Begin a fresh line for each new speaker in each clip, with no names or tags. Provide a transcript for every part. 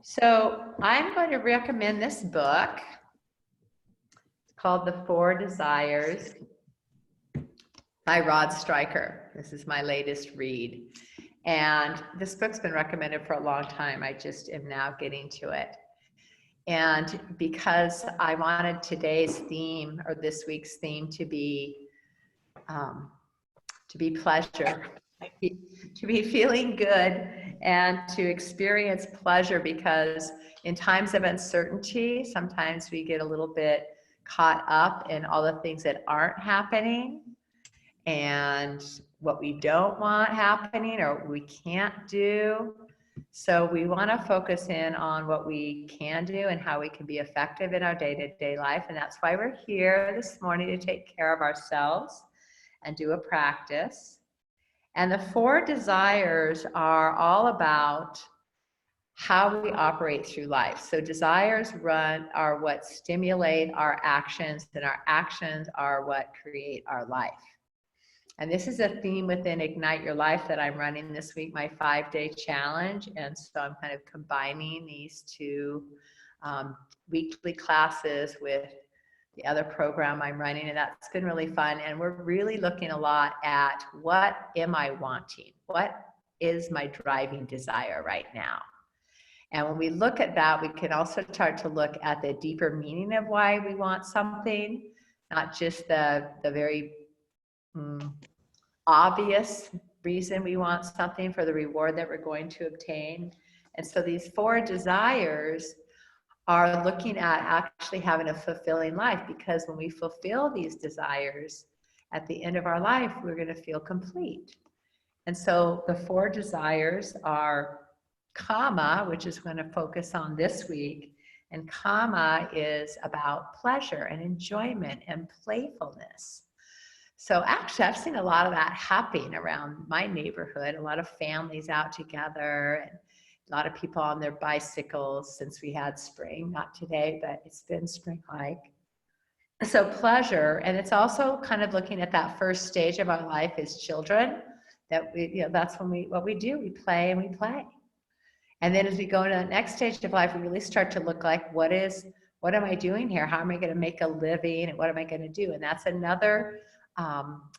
So I'm going to recommend this book. It's called The Four Desires by Stryker. This is my latest read. And this book's been recommended for a long time. I just am now getting to it. And because I wanted today's theme or this week's theme to be pleasure, to be feeling good and to experience pleasure, because in times of uncertainty, sometimes we get a little bit caught up in all the things that aren't happening and what we don't want happening or we can't do. So we want to focus in on what we can do and how we can be effective in our day-to-day life. And that's why we're here this morning, to take care of ourselves and do a practice. And the four desires are all about how we operate through life. So desires are what stimulate our actions, and our actions are what create our life. And this is a theme within Ignite Your Life that I'm running this week, my 5-day challenge. And so I'm kind of combining these two weekly classes with the other program I'm running, and that's been really fun. And we're really looking a lot at, what am I wanting? What is my driving desire right now? And when we look at that, we can also start to look at the deeper meaning of why we want something, not just the very obvious reason we want something for the reward that we're going to obtain. And so these four desires are looking at actually having a fulfilling life, because when we fulfill these desires at the end of our life, we're going to feel complete. And so the four desires are kama, which is going to focus on this week. And kama is about pleasure and enjoyment and playfulness. So actually, I've seen a lot of that happening around my neighborhood, a lot of families out together, and a lot of people on their bicycles since we had spring, not today, but it's been spring-like. So pleasure, and it's also kind of looking at that first stage of our life as children, that that's when what we do, we play and we play. And then as we go into the next stage of life, we really start to look like, what am I doing here? How am I going to make a living? And what am I going to do? And that's another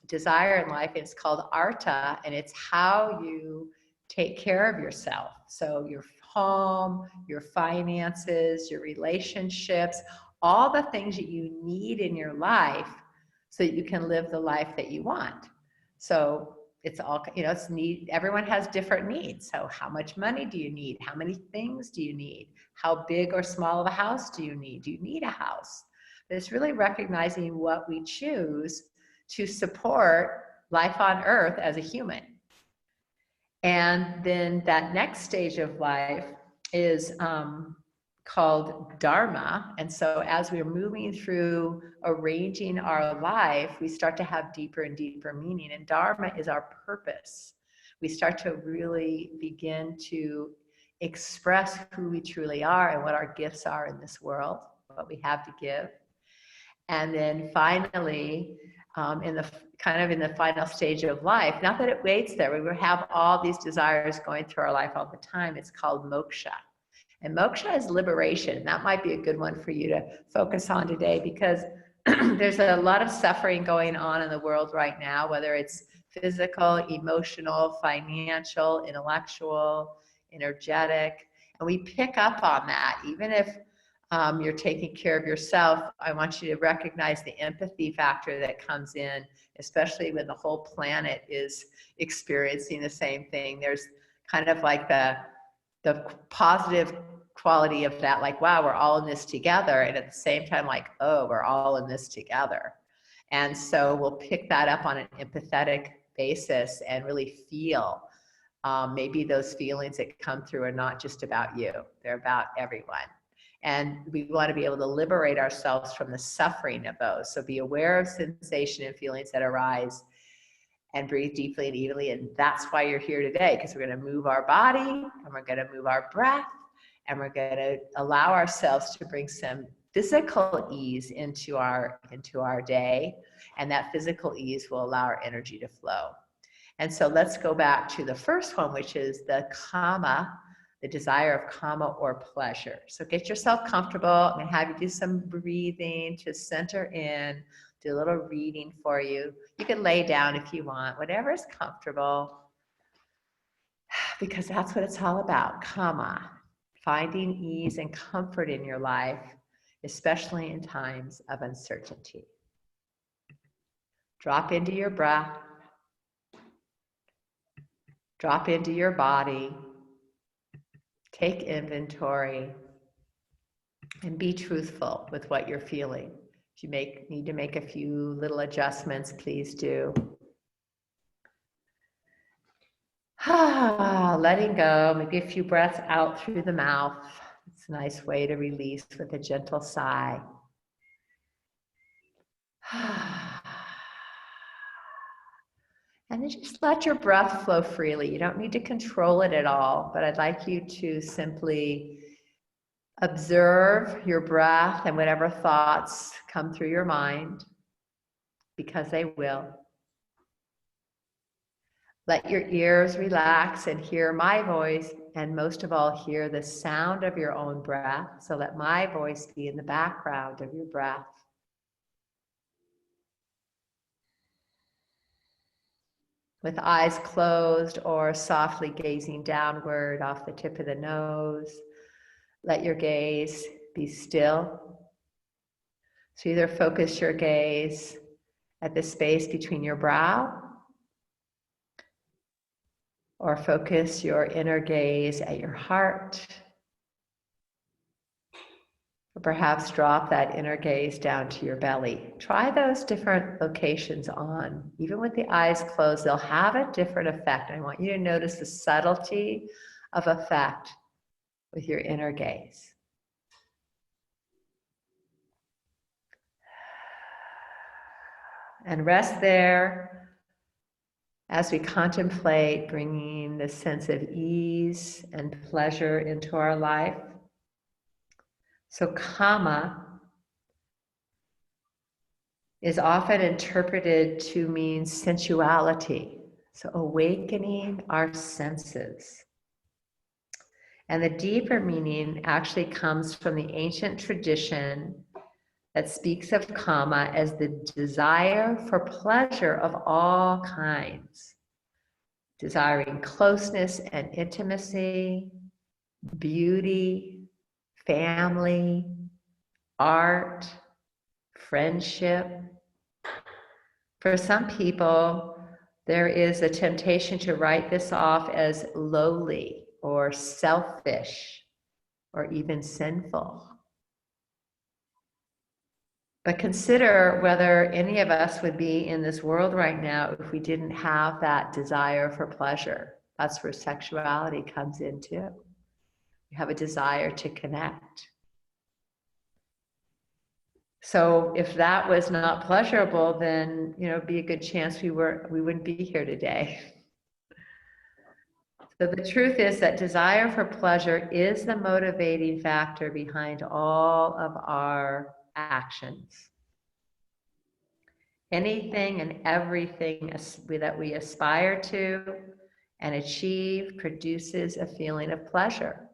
desire in life. It's called arta, and it's how you take care of yourself. So your home, your finances, your relationships, all the things that you need in your life so that you can live the life that you want. So it's all, it's need. Everyone has different needs. So how much money do you need? How many things do you need? How big or small of a house do you need? Do you need a house? But it's really recognizing what we choose to support life on earth as a human. And then that next stage of life is called dharma. And so as we're moving through arranging our life, we start to have deeper and deeper meaning. And dharma is our purpose. We start to really begin to express who we truly are and what our gifts are in this world, what we have to give. And then finally, in the final stage of life, not that it waits there, we will have all these desires going through our life all the time. It's called moksha. And moksha is liberation. That might be a good one for you to focus on today, because there's a lot of suffering going on in the world right now, whether it's physical, emotional, financial, intellectual, energetic. And we pick up on that. Even if you're taking care of yourself, I want you to recognize the empathy factor that comes in, especially when the whole planet is experiencing the same thing. There's kind of like the positive quality of that, like, wow, we're all in this together. And at the same time, like, oh, we're all in this together. And so we'll pick that up on an empathetic basis and really feel maybe those feelings that come through are not just about you, they're about everyone. And we want to be able to liberate ourselves from the suffering of those. So be aware of sensation and feelings that arise, and breathe deeply and evenly. And that's why you're here today, because we're going to move our body, and we're going to move our breath, and we're going to allow ourselves to bring some physical ease into our day. And that physical ease will allow our energy to flow. And so let's go back to the first one, which is the kama the desire of kama or pleasure. So get yourself comfortable. I'm going to have you do some breathing to center in, do a little reading for you. You can lay down if you want, whatever is comfortable, because that's what it's all about, kama, finding ease and comfort in your life, especially in times of uncertainty. Drop into your breath. Drop into your body. Take inventory and be truthful with what you're feeling. If you need to make a few little adjustments, please do. Letting go, maybe a few breaths out through the mouth. It's a nice way to release with a gentle sigh. And then just let your breath flow freely. You don't need to control it at all, but I'd like you to simply observe your breath and whatever thoughts come through your mind, because they will. Let your ears relax and hear my voice, and most of all, hear the sound of your own breath. So let my voice be in the background of your breath. With eyes closed or softly gazing downward off the tip of the nose, let your gaze be still. So either focus your gaze at the space between your brow, or focus your inner gaze at your heart, or perhaps drop that inner gaze down to your belly. Try those different locations on. Even with the eyes closed, they'll have a different effect. I want you to notice the subtlety of effect with your inner gaze. And rest there as we contemplate bringing this sense of ease and pleasure into our life. So kama is often interpreted to mean sensuality, so awakening our senses. And the deeper meaning actually comes from the ancient tradition that speaks of kama as the desire for pleasure of all kinds, desiring closeness and intimacy, beauty, family, art, friendship. For some people, there is a temptation to write this off as lowly or selfish or even sinful. But consider whether any of us would be in this world right now if we didn't have that desire for pleasure. That's where sexuality comes in too. We have a desire to connect. So if that was not pleasurable, then it'd be a good chance we wouldn't be here today. So the truth is that desire for pleasure is the motivating factor behind all of our actions. Anything and everything that we aspire to and achieve produces a feeling of pleasure.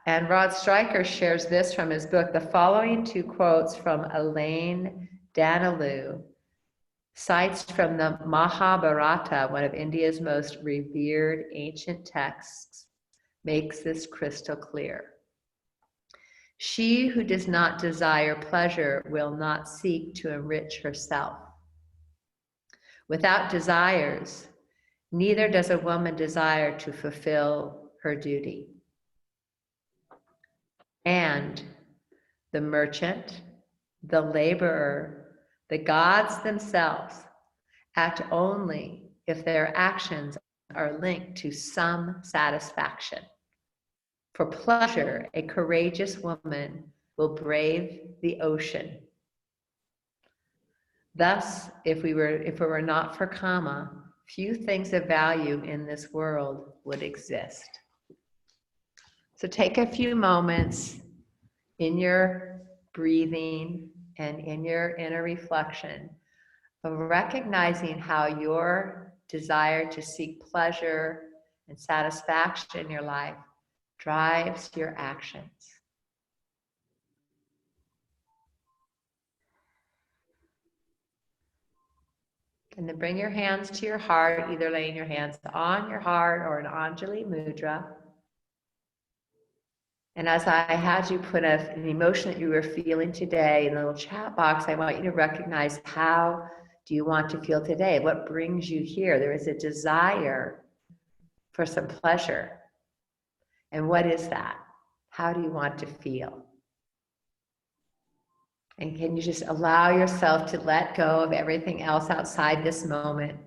And Rod Stryker shares this from his book. The following two quotes from Elaine Danilou, cites from the Mahabharata, one of India's most revered ancient texts, makes this crystal clear. She who does not desire pleasure will not seek to enrich herself. Without desires, neither does a woman desire to fulfill her duty. And the merchant, the laborer, the gods themselves act only if their actions are linked to some satisfaction. For pleasure, a courageous woman will brave the ocean. Thus, if it were not for kama, few things of value in this world would exist. So take a few moments in your breathing and in your inner reflection of recognizing how your desire to seek pleasure and satisfaction in your life drives your actions. And then bring your hands to your heart, either laying your hands on your heart or an Anjali mudra. And as I had you put an emotion that you were feeling today in the little chat box, I want you to recognize, how do you want to feel today? What brings you here? There is a desire for some pleasure. And what is that? How do you want to feel? And can you just allow yourself to let go of everything else outside this moment?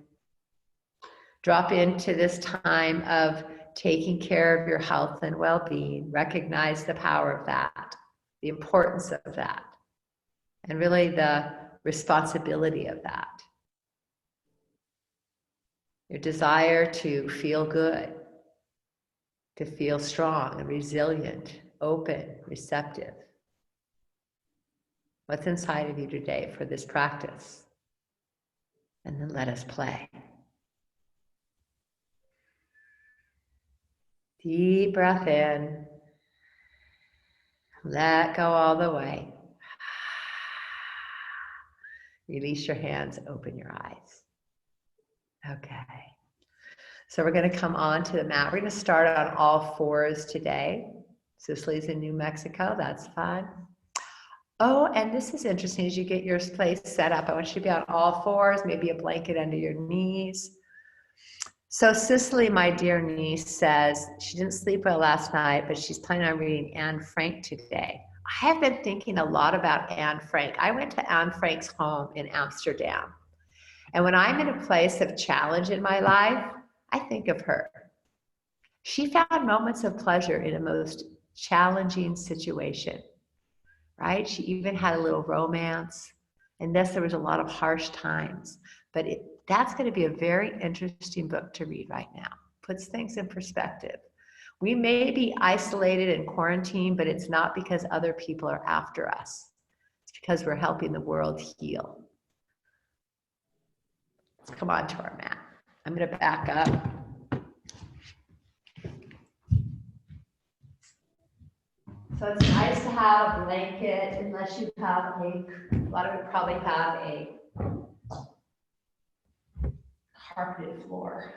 Drop into this time of taking care of your health and well-being. Recognize the power of that, the importance of that, and really the responsibility of that. Your desire to feel good, to feel strong and resilient, open, receptive. What's inside of you today for this practice? And then let us play. Deep breath in. Let go all the way. Release your hands, open your eyes. Okay. So we're going to come on to the mat. We're going to start on all fours today. Cicely's in New Mexico. That's fun. Oh, and this is interesting. As you get your place set up, I want you to be on all fours, maybe a blanket under your knees. So Cicely, my dear niece, says she didn't sleep well last night, but she's planning on reading Anne Frank today. I have been thinking a lot about Anne Frank. I went to Anne Frank's home in Amsterdam. And when I'm in a place of challenge in my life, I think of her. She found moments of pleasure in a most challenging situation, right? She even had a little romance. And yes, there was a lot of harsh times, but that's going to be a very interesting book to read right now. Puts things in perspective. We may be isolated and quarantined, but it's not because other people are after us. It's because we're helping the world heal. Let's come on to our mat. I'm going to back up. So it's nice to have a blanket, unless you have a lot of you probably have a carpeted floor.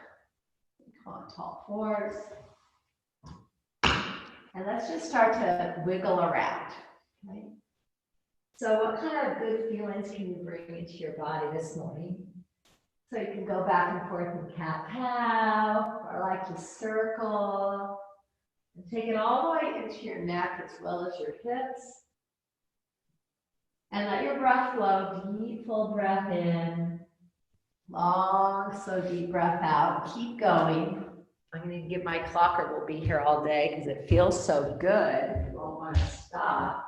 Come on, tall floors. And let's just start to wiggle around. Right? So what kind of good feelings can you bring into your body this morning? So you can go back and forth in cat-cow, or like to circle, and take it all the way into your neck as well as your hips. And let your breath flow, deep, full breath in, long, slow, deep breath out. Keep going. I'm going to give my clocker, will be here all day because it feels so good. You won't want to stop.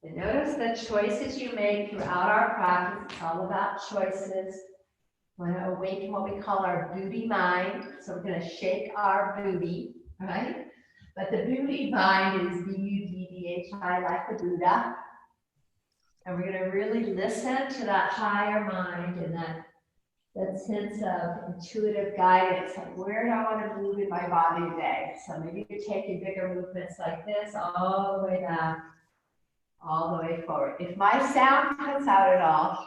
And notice the choices you make throughout our practice. It's all about choices. We want to awaken what we call our booty mind. So we're going to shake our booty, right? But the booty mind is B-U-D-D-H-I, like the Buddha. And we're going to really listen to that higher mind and that sense of intuitive guidance. Like, where do I want to move in my body today? So maybe you're taking bigger movements like this, all the way back, all the way forward. If my sound cuts out at all,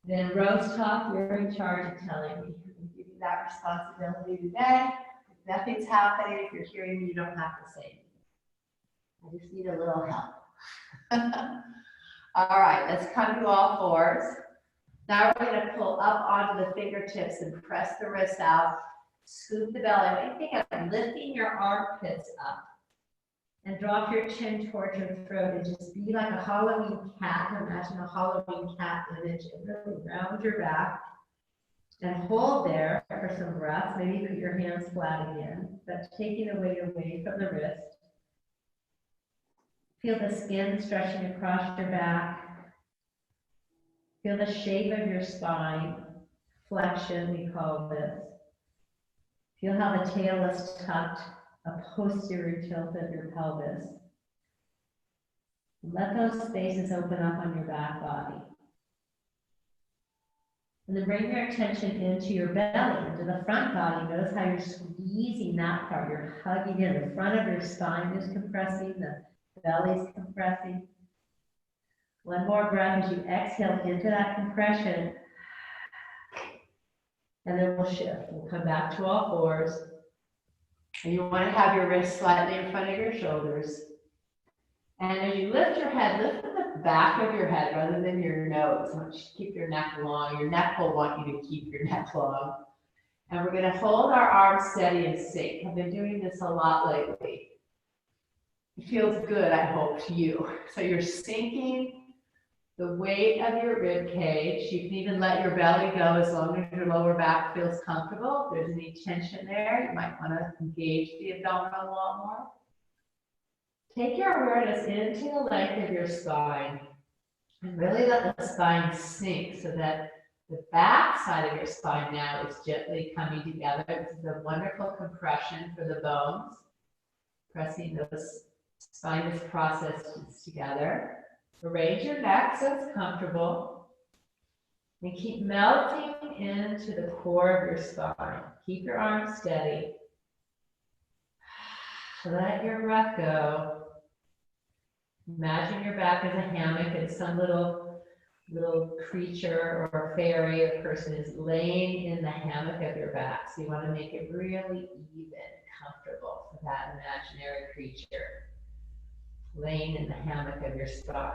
then Rose Talk, you're in charge of telling me. I'm giving you that responsibility today. If nothing's happening, if you're hearing me, you don't have to say anything. I just need a little help. All right, let's come to all fours. Now we're going to pull up onto the fingertips and press the wrists out. Scoop the belly. I want you to think of lifting your armpits up. And drop your chin towards your throat and just be like a Halloween cat. Imagine a Halloween cat image and really round your back. And hold there for some breaths. Maybe put your hands flat again, but taking the weight away from the wrist. Feel the skin stretching across your back. Feel the shape of your spine. Flexion, we call this. Feel how the tail is tucked, a posterior tilt of your pelvis.
Let those spaces open up on your back body. And then bring your attention into your belly, into the front body. Notice how you're squeezing that part. You're hugging in. The front of your spine is compressing. The belly's compressing. One more breath as you exhale into that compression. And then we'll shift. We'll come back to all fours. And you want to have your wrists slightly in front of your shoulders. And as you lift your head, lift from the back of your head rather than your nose. I want you to keep your neck long. Your neck will want you to keep your neck long. And we're going to hold our arms steady and sink. I've been doing this a lot lately. It feels good, I hope, to you. So you're sinking the weight of your rib cage. You can even let your belly go as long as your lower back feels comfortable. If there's any tension there, you might want to engage the abdominal wall more. Take your awareness into the length of your spine and really let the spine sink so that the back side of your spine now is gently coming together. This is a wonderful compression for the bones, pressing those spinous processes together. Arrange your neck so it's comfortable and keep melting into the core of your spine. Keep your arms steady. Let your breath go. Imagine your back as a hammock and some little creature or fairy or person is laying in the hammock of your back. So you want to make it really even and comfortable for that imaginary creature laying in the hammock of your spine.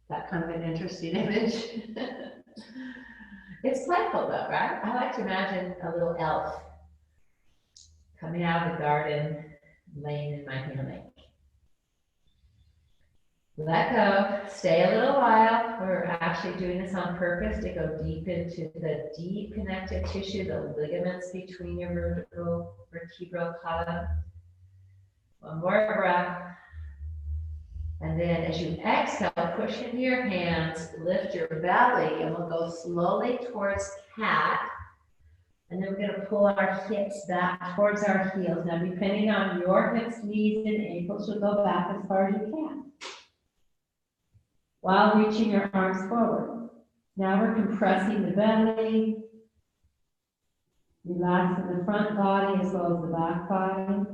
That kind of an interesting image. It's playful though, right? I like to imagine a little elf coming out of the garden, laying in my hammock. Let go, stay a little while. We're actually doing this on purpose to go deep into the deep connective tissue, the ligaments between your vertebral column. One more breath. And then as you exhale, push into your hands, lift your belly, and we'll go slowly towards cat. And then we're going to pull our hips back towards our heels. Now, depending on your hips, knees, and ankles, you'll go back as far as you can, while reaching your arms forward. Now we're compressing the belly, relaxing the front body as well as the back body.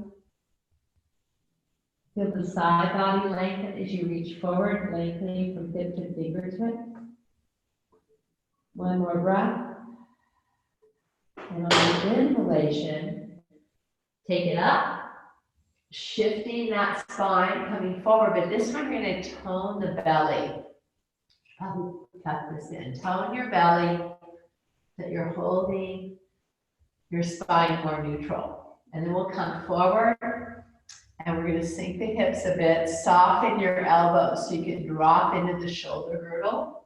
Feel the side body lengthen as you reach forward, lengthening from hip to fingertip. One more breath. And on the inhalation, take it up, shifting that spine, coming forward, but this one you're going to tone the belly. Tuck this in. Tone your belly, that you're holding your spine more neutral. And then we'll come forward, and we're going to sink the hips a bit, soften your elbows so you can drop into the shoulder girdle.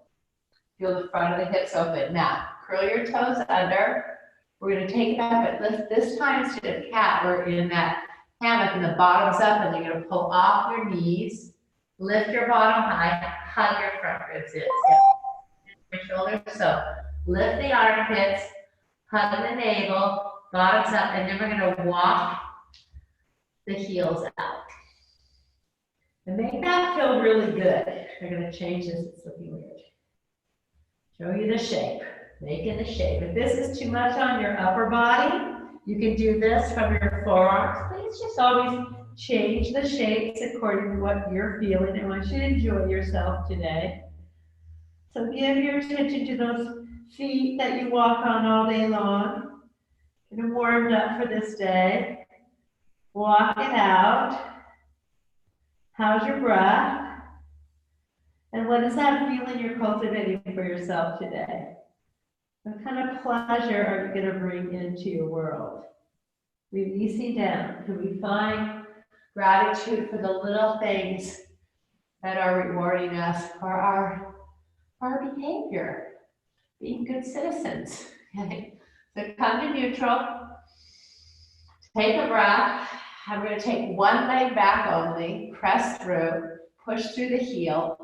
Feel the front of the hips open. Now, curl your toes under. We're going to take it up, but this time instead of cat, we're in that hammock and the bottom's up, and you're going to pull off your knees, lift your bottom high, hug your front ribs in. Your shoulders, so lift the armpits, hug the navel, bottoms up, and then we're going to walk the heels out. And make that feel really good. We're going to change this, it's looking weird. Show you the shape. Making the shape. If this is too much on your upper body, you can do this from your forearms. Please just always change the shapes according to what you're feeling. I want you to enjoy yourself today. So give your attention to those feet that you walk on all day long. Getting warmed up for this day. Walk it out. How's your breath? And what is that feeling you're cultivating for yourself today? What kind of pleasure are you going to bring into your world? Releasing down. Can we find gratitude for the little things that are rewarding us for our behavior, being good citizens? Okay? So come to neutral. Take a breath. I'm going to take one leg back only. Press through. Push through the heel.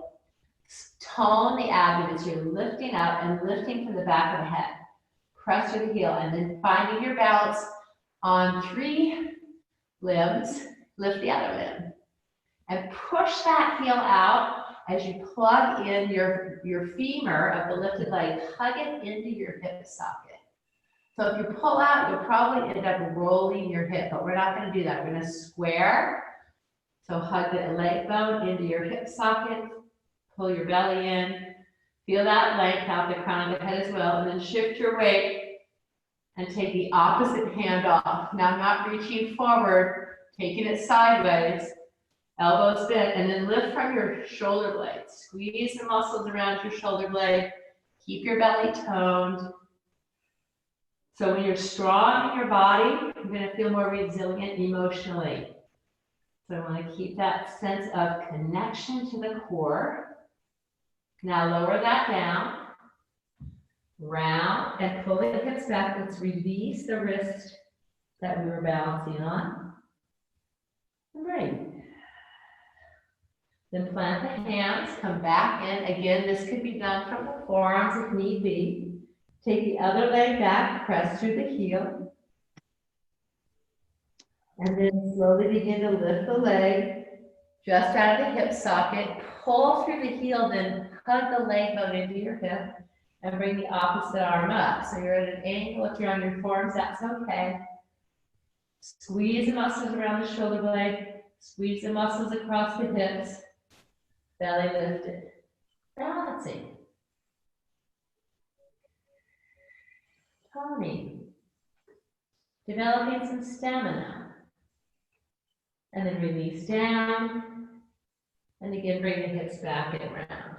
Tone the abdomen, so you're lifting up and lifting from the back of the head. Press through the heel, and then finding your balance on 3 limbs, lift the other limb. And push that heel out as you plug in your femur of the lifted leg, hug it into your hip socket. So if you pull out, you'll probably end up rolling your hip, but we're not going to do that. We're going to square. So hug the leg bone into your hip socket, pull your belly in, feel that length out the crown of the head as well, and then shift your weight and take the opposite hand off. Now I'm not reaching forward, taking it sideways, elbows bent, and then lift from your shoulder blades. Squeeze the muscles around your shoulder blade. Keep your belly toned. So when you're strong in your body, you're going to feel more resilient emotionally. So I want to keep that sense of connection to the core. Now lower that down. Round and pull the hips back. Let's release the wrist that we were balancing on. Great. Then plant the hands, come back in. Again, this could be done from the forearms if need be. Take the other leg back, press through the heel. And then slowly begin to lift the leg just out of the hip socket. Pull through the heel, then hug the leg bone into your hip and bring the opposite arm up. So you're at an angle. If you're on your forearms, that's okay. Squeeze the muscles around the shoulder blade. Squeeze the muscles across the hips. Belly lifted. Balancing. Toning. Developing some stamina. And then release down. And again, bring the hips back and around.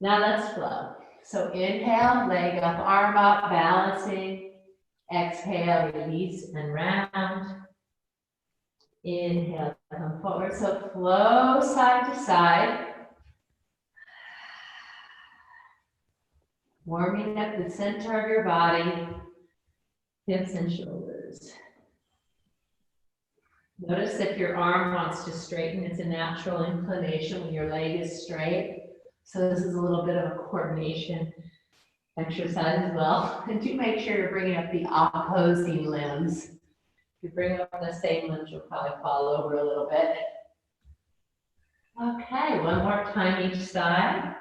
Now let's flow. So inhale, leg up, arm up, balancing. Exhale, release and round. Inhale, come forward. So flow side to side. Warming up the center of your body, hips and shoulders. Notice if your arm wants to straighten, it's a natural inclination when your leg is straight. So this is a little bit of a coordination exercise as well. And do make sure you're bringing up the opposing limbs. If you bring up the same limbs, you'll probably fall over a little bit. Okay, one more time each side.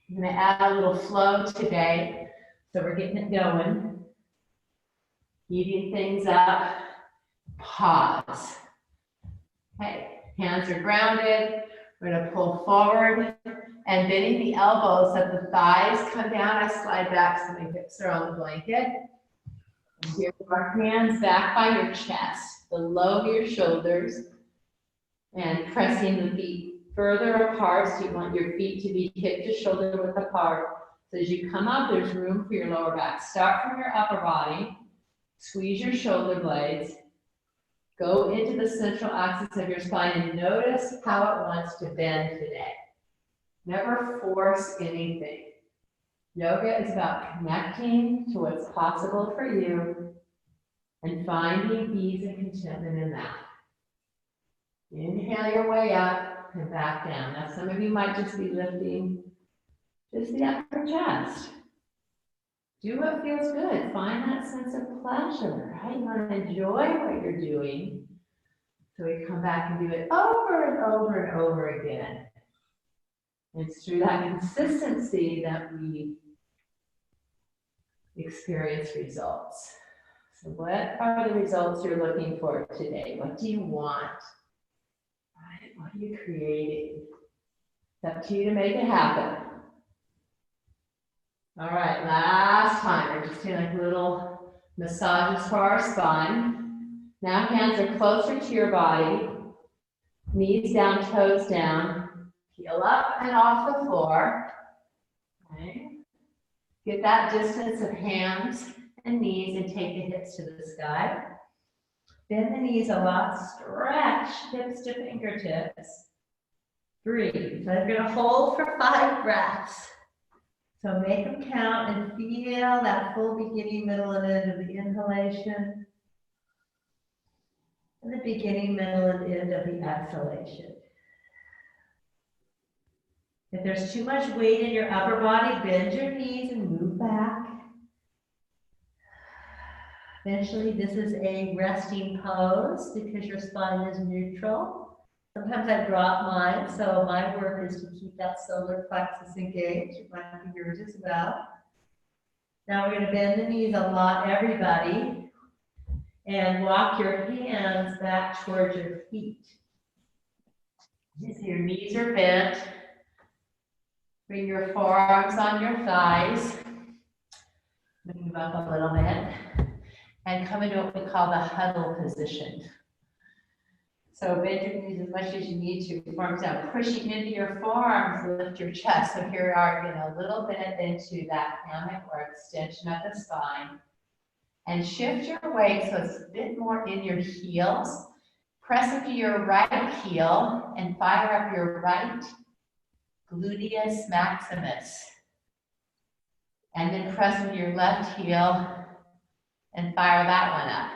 I'm going to add a little flow today. So we're getting it going. Heating things up. Pause. Okay, hands are grounded. We're going to pull forward and bending the elbows so the thighs come down. I slide back so my hips are on the blanket. And here our hands back by your chest, below your shoulders, and pressing the feet further apart. So you want your feet to be hip to shoulder width apart. So as you come up, there's room for your lower back. Start from your upper body. Squeeze your shoulder blades. Go into the central axis of your spine and notice how it wants to bend today. Never force anything. Yoga is about connecting to what's possible for you and finding ease and contentment in that. Inhale your way up and back down. Now some of you might just be lifting just the upper chest. Do what feels good. Find that sense of pleasure, right? You want to enjoy what you're doing. So we come back and do it over and over and over again. It's through that consistency that we experience results. So what are the results you're looking for today? What do you want? Right? What are you creating? It's up to you to make it happen. All right, last time, we're just doing like little massages for our spine. Now hands are closer to your body. Knees down, toes down. Heel up and off the floor. Okay. Get that distance of hands and knees and take the hips to the sky. Bend the knees a lot. Stretch hips to fingertips. Breathe. So you're going to hold for 5 breaths. So make them count and feel that full beginning, middle, and end of the inhalation. And the beginning, middle, and end of the exhalation. If there's too much weight in your upper body, bend your knees and move back. Eventually, this is a resting pose because your spine is neutral. Sometimes I drop mine, so my work is to keep that solar plexus engaged. It might be yours as well. Now we're going to bend the knees a lot, everybody, and walk your hands back towards your feet. So your knees are bent. Bring your forearms on your thighs. Move up a little bit. And come into what we call the huddle position. So bend your knees as much as you need to. Forearms down, pushing into your forearms, lift your chest. So here we are, getting a little bit into that hammock or extension of the spine. And shift your weight so it's a bit more in your heels. Press into your right heel and fire up your right gluteus maximus. And then press into your left heel and fire that one up.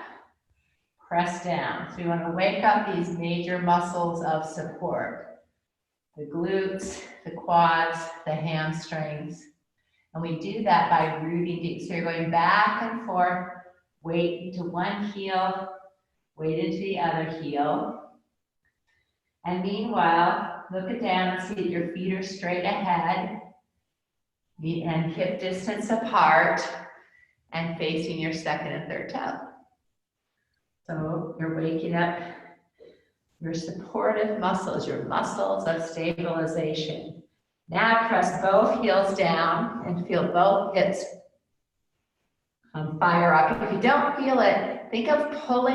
Press down. So you want to wake up these major muscles of support. The glutes, the quads, the hamstrings. And we do that by rooting deep. So you're going back and forth, weight into one heel, weight into the other heel. And meanwhile, look it down and see that your feet are straight ahead and hip distance apart and facing your second and third toe. So you're waking up your supportive muscles, your muscles of stabilization. Now press both heels down and feel both hips fire up. If you don't feel it, think of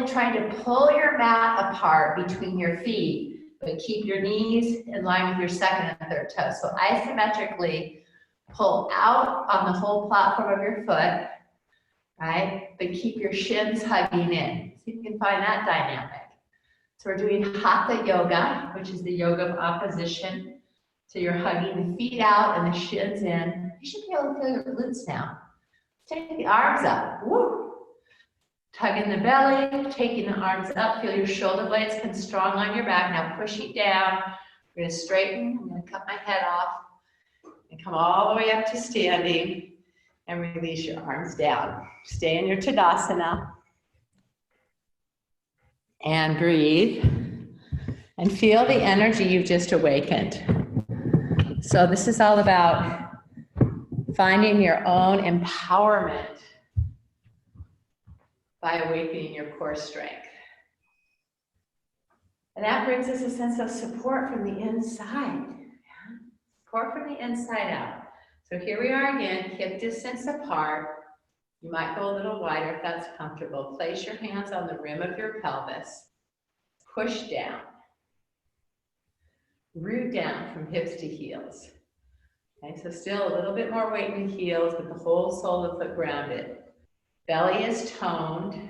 trying to pull your mat apart between your feet, but keep your knees in line with your second and third toes. So isometrically pull out on the whole platform of your foot, right? But keep your shins hugging in. See if you can find that dynamic. So we're doing Hatha yoga, which is the yoga of opposition. So you're hugging the feet out and the shins in. You should be able to feel your glutes now. Take the arms up. Woo! Tugging the belly, taking the arms up. Feel your shoulder blades come strong on your back. Now pushing down. We're going to straighten. I'm going to cut my head off and come all the way up to standing and release your arms down. Stay in your Tadasana. And breathe. And feel the energy you've just awakened. So this is all about finding your own empowerment by awakening your core strength. And that brings us a sense of support from the inside. Yeah? Support from the inside out. So here we are again, hip distance apart. You might go a little wider if that's comfortable. Place your hands on the rim of your pelvis. Push down. Root down from hips to heels. Okay, so still a little bit more weight in the heels, but the whole sole of the foot grounded. Belly is toned.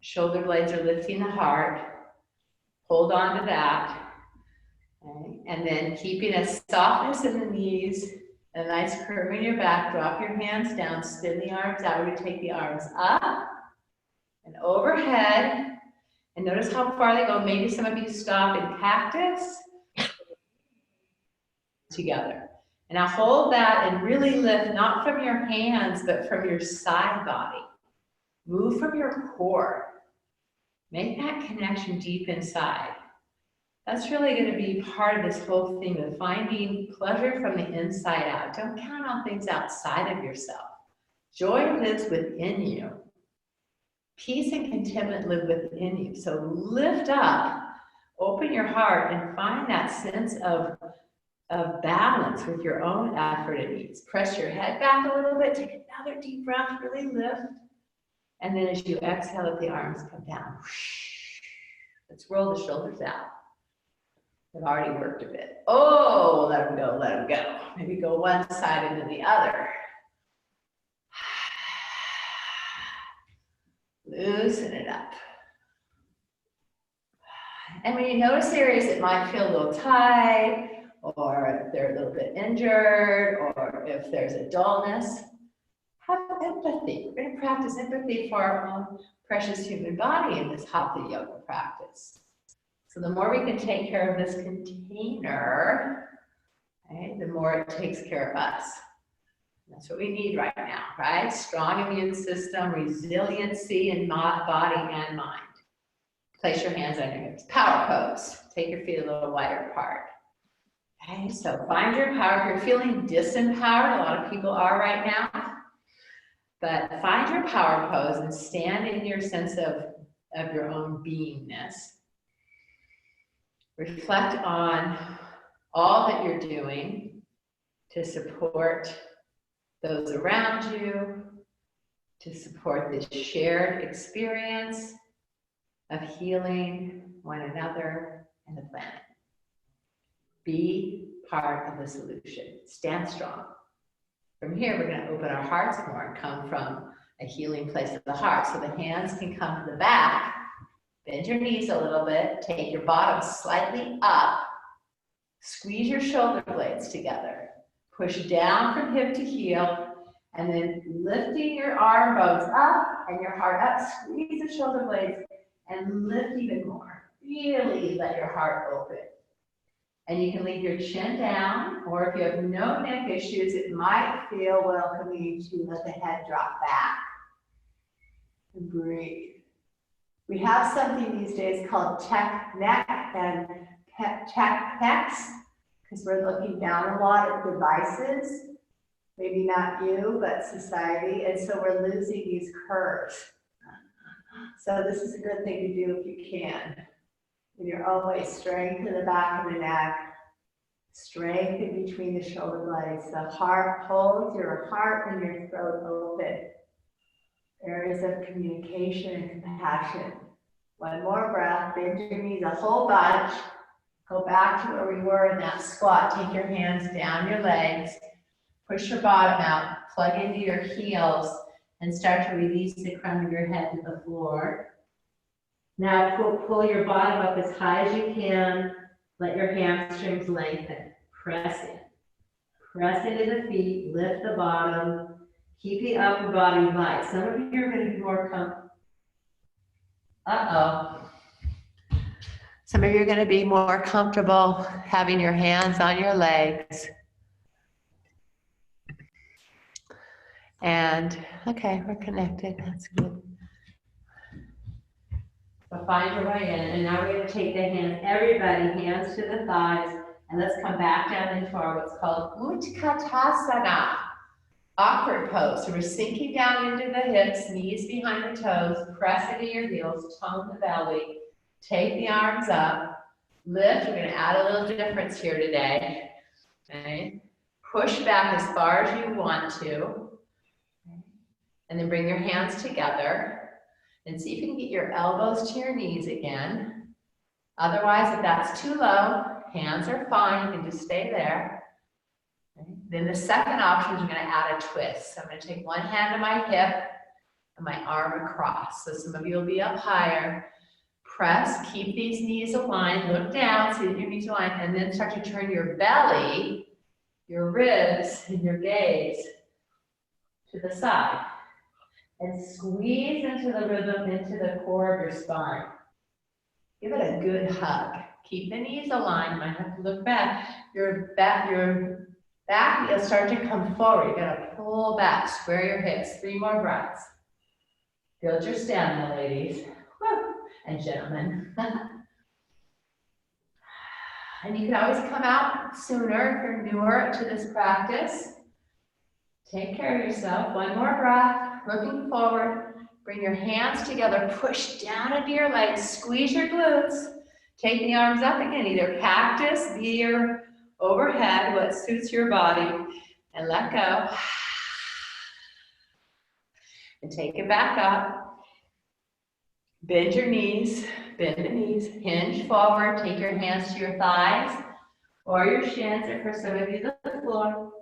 Shoulder blades are lifting the heart. Hold on to that. Okay, and then keeping a softness in the knees, a nice curve in your back. Drop your hands down, spin the arms out. We're going to take the arms up and overhead. And notice how far they go. Maybe some of you stop in cactus. Together. And now hold that and really lift, not from your hands, but from your side body. Move from your core. Make that connection deep inside. That's really going to be part of this whole thing of finding pleasure from the inside out. Don't count on things outside of yourself. Joy lives within you. Peace and contentment live within you. So lift up, open your heart, and find that sense of balance with your own effort and ease. Press your head back a little bit, take another deep breath, really lift. And then as you exhale, let the arms come down. Let's roll the shoulders out. They've already worked a bit. Oh, let them go, let them go. Maybe go one side and then the other. Loosen it up. And when you notice areas that might feel a little tight, or if they're a little bit injured, or if there's a dullness, have empathy. We're going to practice empathy for our own precious human body in this Hatha yoga practice. So the more we can take care of this container, right, the more it takes care of us.
That's what we need right now, right? Strong immune system, resiliency in body and mind. Place your hands on your hips. Power pose. Take your feet a little wider apart. Okay, so find your power. If you're feeling disempowered, a lot of people are right now, but find your power pose and stand in your sense of your own beingness. Reflect on all that you're doing to support those around you, to support this shared experience of healing one another and the planet. Be part of the solution. Stand strong. From here, we're going to open our hearts more and come from a healing place of the heart. So the hands can come to the back. Bend your knees a little bit. Take your bottom slightly up. Squeeze your shoulder blades together. Push down from hip to heel. And then lifting your arm bones up and your heart up. Squeeze the shoulder blades and lift even more. Really let your heart open. And you can leave your chin down, or if you have no neck issues, it might feel welcoming to let the head drop back. And breathe. We have something these days called tech neck and tech pecs, because we're looking down a lot at devices. Maybe not you, but society. And so we're losing these curves. So this is a good thing to do if you can. In your own way, strengthen the back of the neck, strengthen between the shoulder blades. The heart, hold your heart and your throat open. Areas of communication and compassion. One more breath, bend your knees a whole bunch. Go back to where we were in that squat. Take your hands down your legs. Push your bottom out, plug into your heels, and start to release the crown of your head to the floor. Now pull your bottom up as high as you can. Let your hamstrings lengthen. Press in. Press into the feet, lift the bottom. Keep the upper body light. Some of you are going to be more comfortable. Some of you are going to be more comfortable having your hands on your legs. And, okay, we're connected. That's good. So find your way in, and now we're going to take the hands, everybody, hands to the thighs, and let's come back down into our what's called Utkatasana, awkward pose. So we're sinking down into the hips, knees behind the toes, press into your heels, tone the belly, take the arms up, lift. We're going to add a little difference here today. Okay, push back as far as you want to. And then bring your hands together and see if you can get your elbows to your knees again. Otherwise, if that's too low, hands are fine. You can just stay there. Okay. Then the second option is you're going to add a twist. So I'm going to take one hand to my hip and my arm across. So some of you will be up higher. Press, keep these knees aligned, look down, see that your knees are aligned, and then start to turn your belly, your ribs, and your gaze to the side. And squeeze into the rhythm, into the core of your spine. Give it a good hug. Keep the knees aligned. You might have to look back. Your back will start to come forward. You're going to pull back, square your hips. 3 more breaths. Build your stamina, ladies. Woo. And gentlemen. And you can always come out sooner if you're newer to this practice. Take care of yourself. 1 more breath. Looking forward, bring your hands together, push down into your legs, squeeze your glutes, take the arms up again, either cactus, be your overhead, what suits your body, and let go. And take it back up. Bend your knees, bend the knees, hinge forward, take your hands to your thighs or your shins, or for some of you, the floor.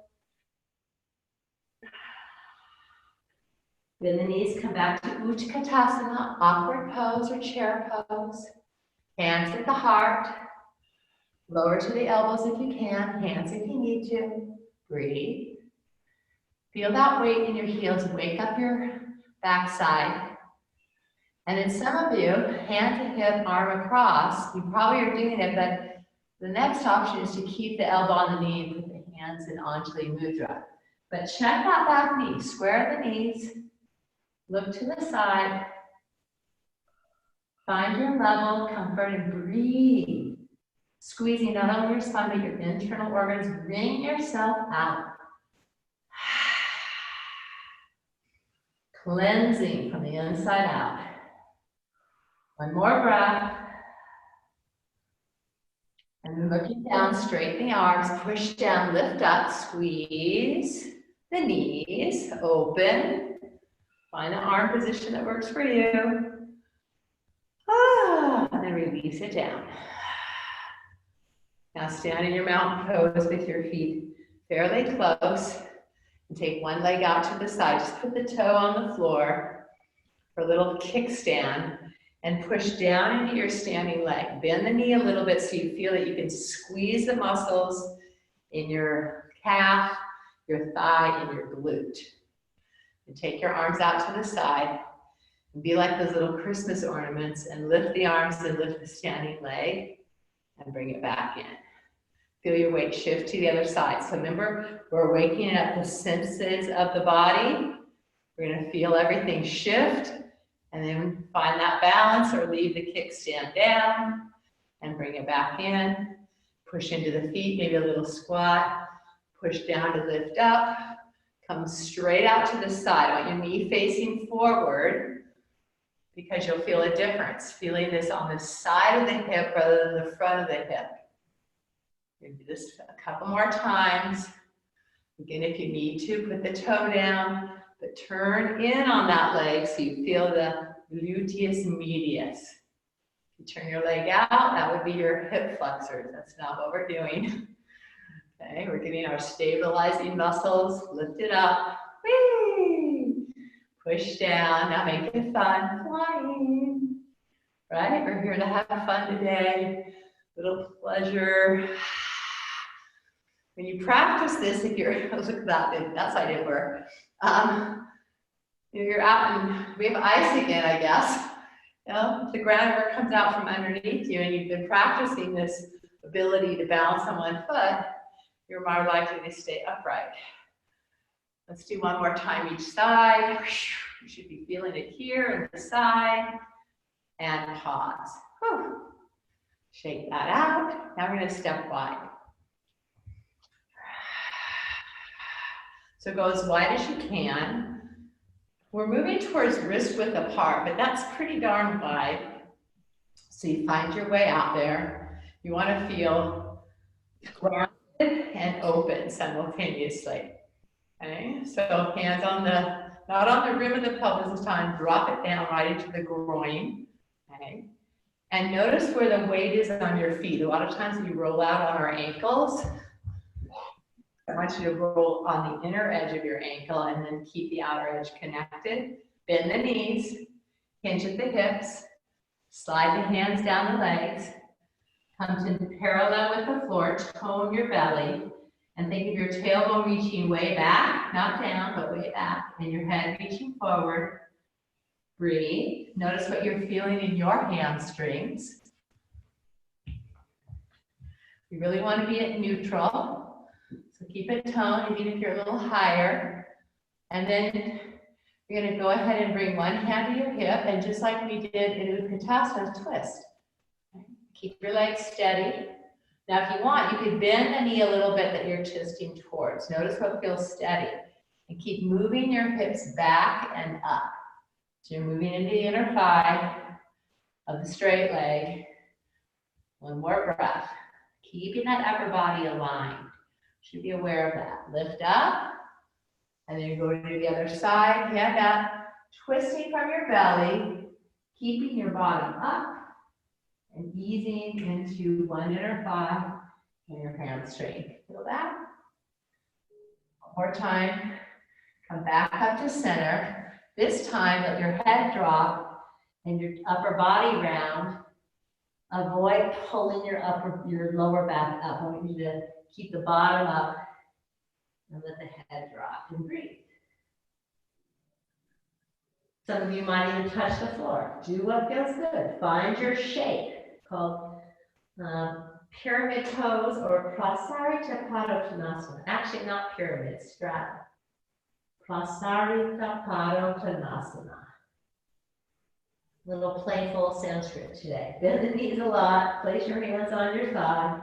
Bend the knees, come back to Utkatasana, awkward pose or chair pose. Hands at the heart. Lower to the elbows if you can, hands if you need to. Breathe. Feel that weight in your heels, wake up your backside. And then some of you, hand to hip, arm across. You probably are doing it, but the next option is to keep the elbow on the knee and put the hands in Anjali Mudra.
But check that back knee, square the knees, look to the side, find your level, comfort, and breathe. Squeezing not only your spine, but your internal organs, bring yourself out. Cleansing from the inside out. One more breath. And looking down, straighten the arms, push down, lift up, squeeze the knees, open. Find the arm position that works for you. And then release it down. Now stand in your mountain pose with your feet fairly close. And take one leg out to the side. Just put the toe on the floor for a little kickstand. And push down into your standing leg. Bend the knee a little bit so you feel that you can squeeze the muscles in your calf, your thigh, and your glute. And take your arms out to the side. And be like those little Christmas ornaments and lift the arms and lift the standing leg and bring it back in. Feel your weight shift to the other side. So remember, we're waking up the senses of the body. We're going to feel everything shift. And then find that balance or leave the kickstand down and bring it back in. Push into the feet, maybe a little squat. Push down to lift up. Come straight out to the side. I want your knee facing forward because you'll feel a difference. Feeling this on the side of the hip rather than the front of the hip. You do this a couple more times. Again, if you need to, put the toe down. But turn in on that leg so you feel the gluteus medius. You turn your leg out, that would be your hip flexors. That's not what we're doing. Okay, we're getting our stabilizing muscles lifted up. Whee! Push down. Now make it fun. Flying. Right? We're here to have fun today. Little pleasure. When you practice this, if you're, look at that side didn't work. You're out and we have ice again, I guess. You know, the groundwork comes out from underneath you and you've been practicing this ability to balance on one foot, you're more likely to stay upright. Let's do one more time each side. You should be feeling it here and the side. And pause. Whew. Shake that out. Now we're going to step wide. So go as wide as you can. We're moving towards wrist width apart, but that's pretty darn wide. So you find your way out there. You want to feel grounded and open simultaneously. Okay, so hands on the, not on the rim of the pelvis this time, drop it down right into the groin. Okay, and notice where the weight is on your feet. A lot of times we roll out on our ankles. I want you to roll on the inner edge of your ankle and then keep the outer edge connected. Bend the knees, hinge at the hips, slide the hands down the legs, come to parallel with the floor, tone your belly, and think of your tailbone reaching way back, not down, but way back, and your head reaching forward. Breathe. Notice what you're feeling in your hamstrings. You really want to be at neutral. So keep it toned, even if you're a little higher. And then you're going to go ahead and bring one hand to your hip, and just like we did in Utkatasana, twist. Keep your legs steady. Now, if you want, you could bend the knee a little bit that you're twisting towards. Notice what feels steady. And keep moving your hips back and up. So you're moving into the inner thigh of the straight leg. One more breath. Keeping that upper body aligned. Should be aware of that. Lift up, and then you go to the other side, hand up, twisting from your belly, keeping your bottom up, and easing into one inner thigh and your hamstring. Feel that? One more time. Come back up to center. This time, let your head drop and your upper body round. Avoid pulling your lower back up. I want you to keep the bottom up and let the head drop and breathe. Some of you might even touch the floor. Do what feels good. Find your shape called pyramid pose or prasarita padottanasana. Actually, not pyramid, strata. Prasarita Padottanasana. Little playful Sanskrit today. Bend the knees a lot, place your hands on your thigh,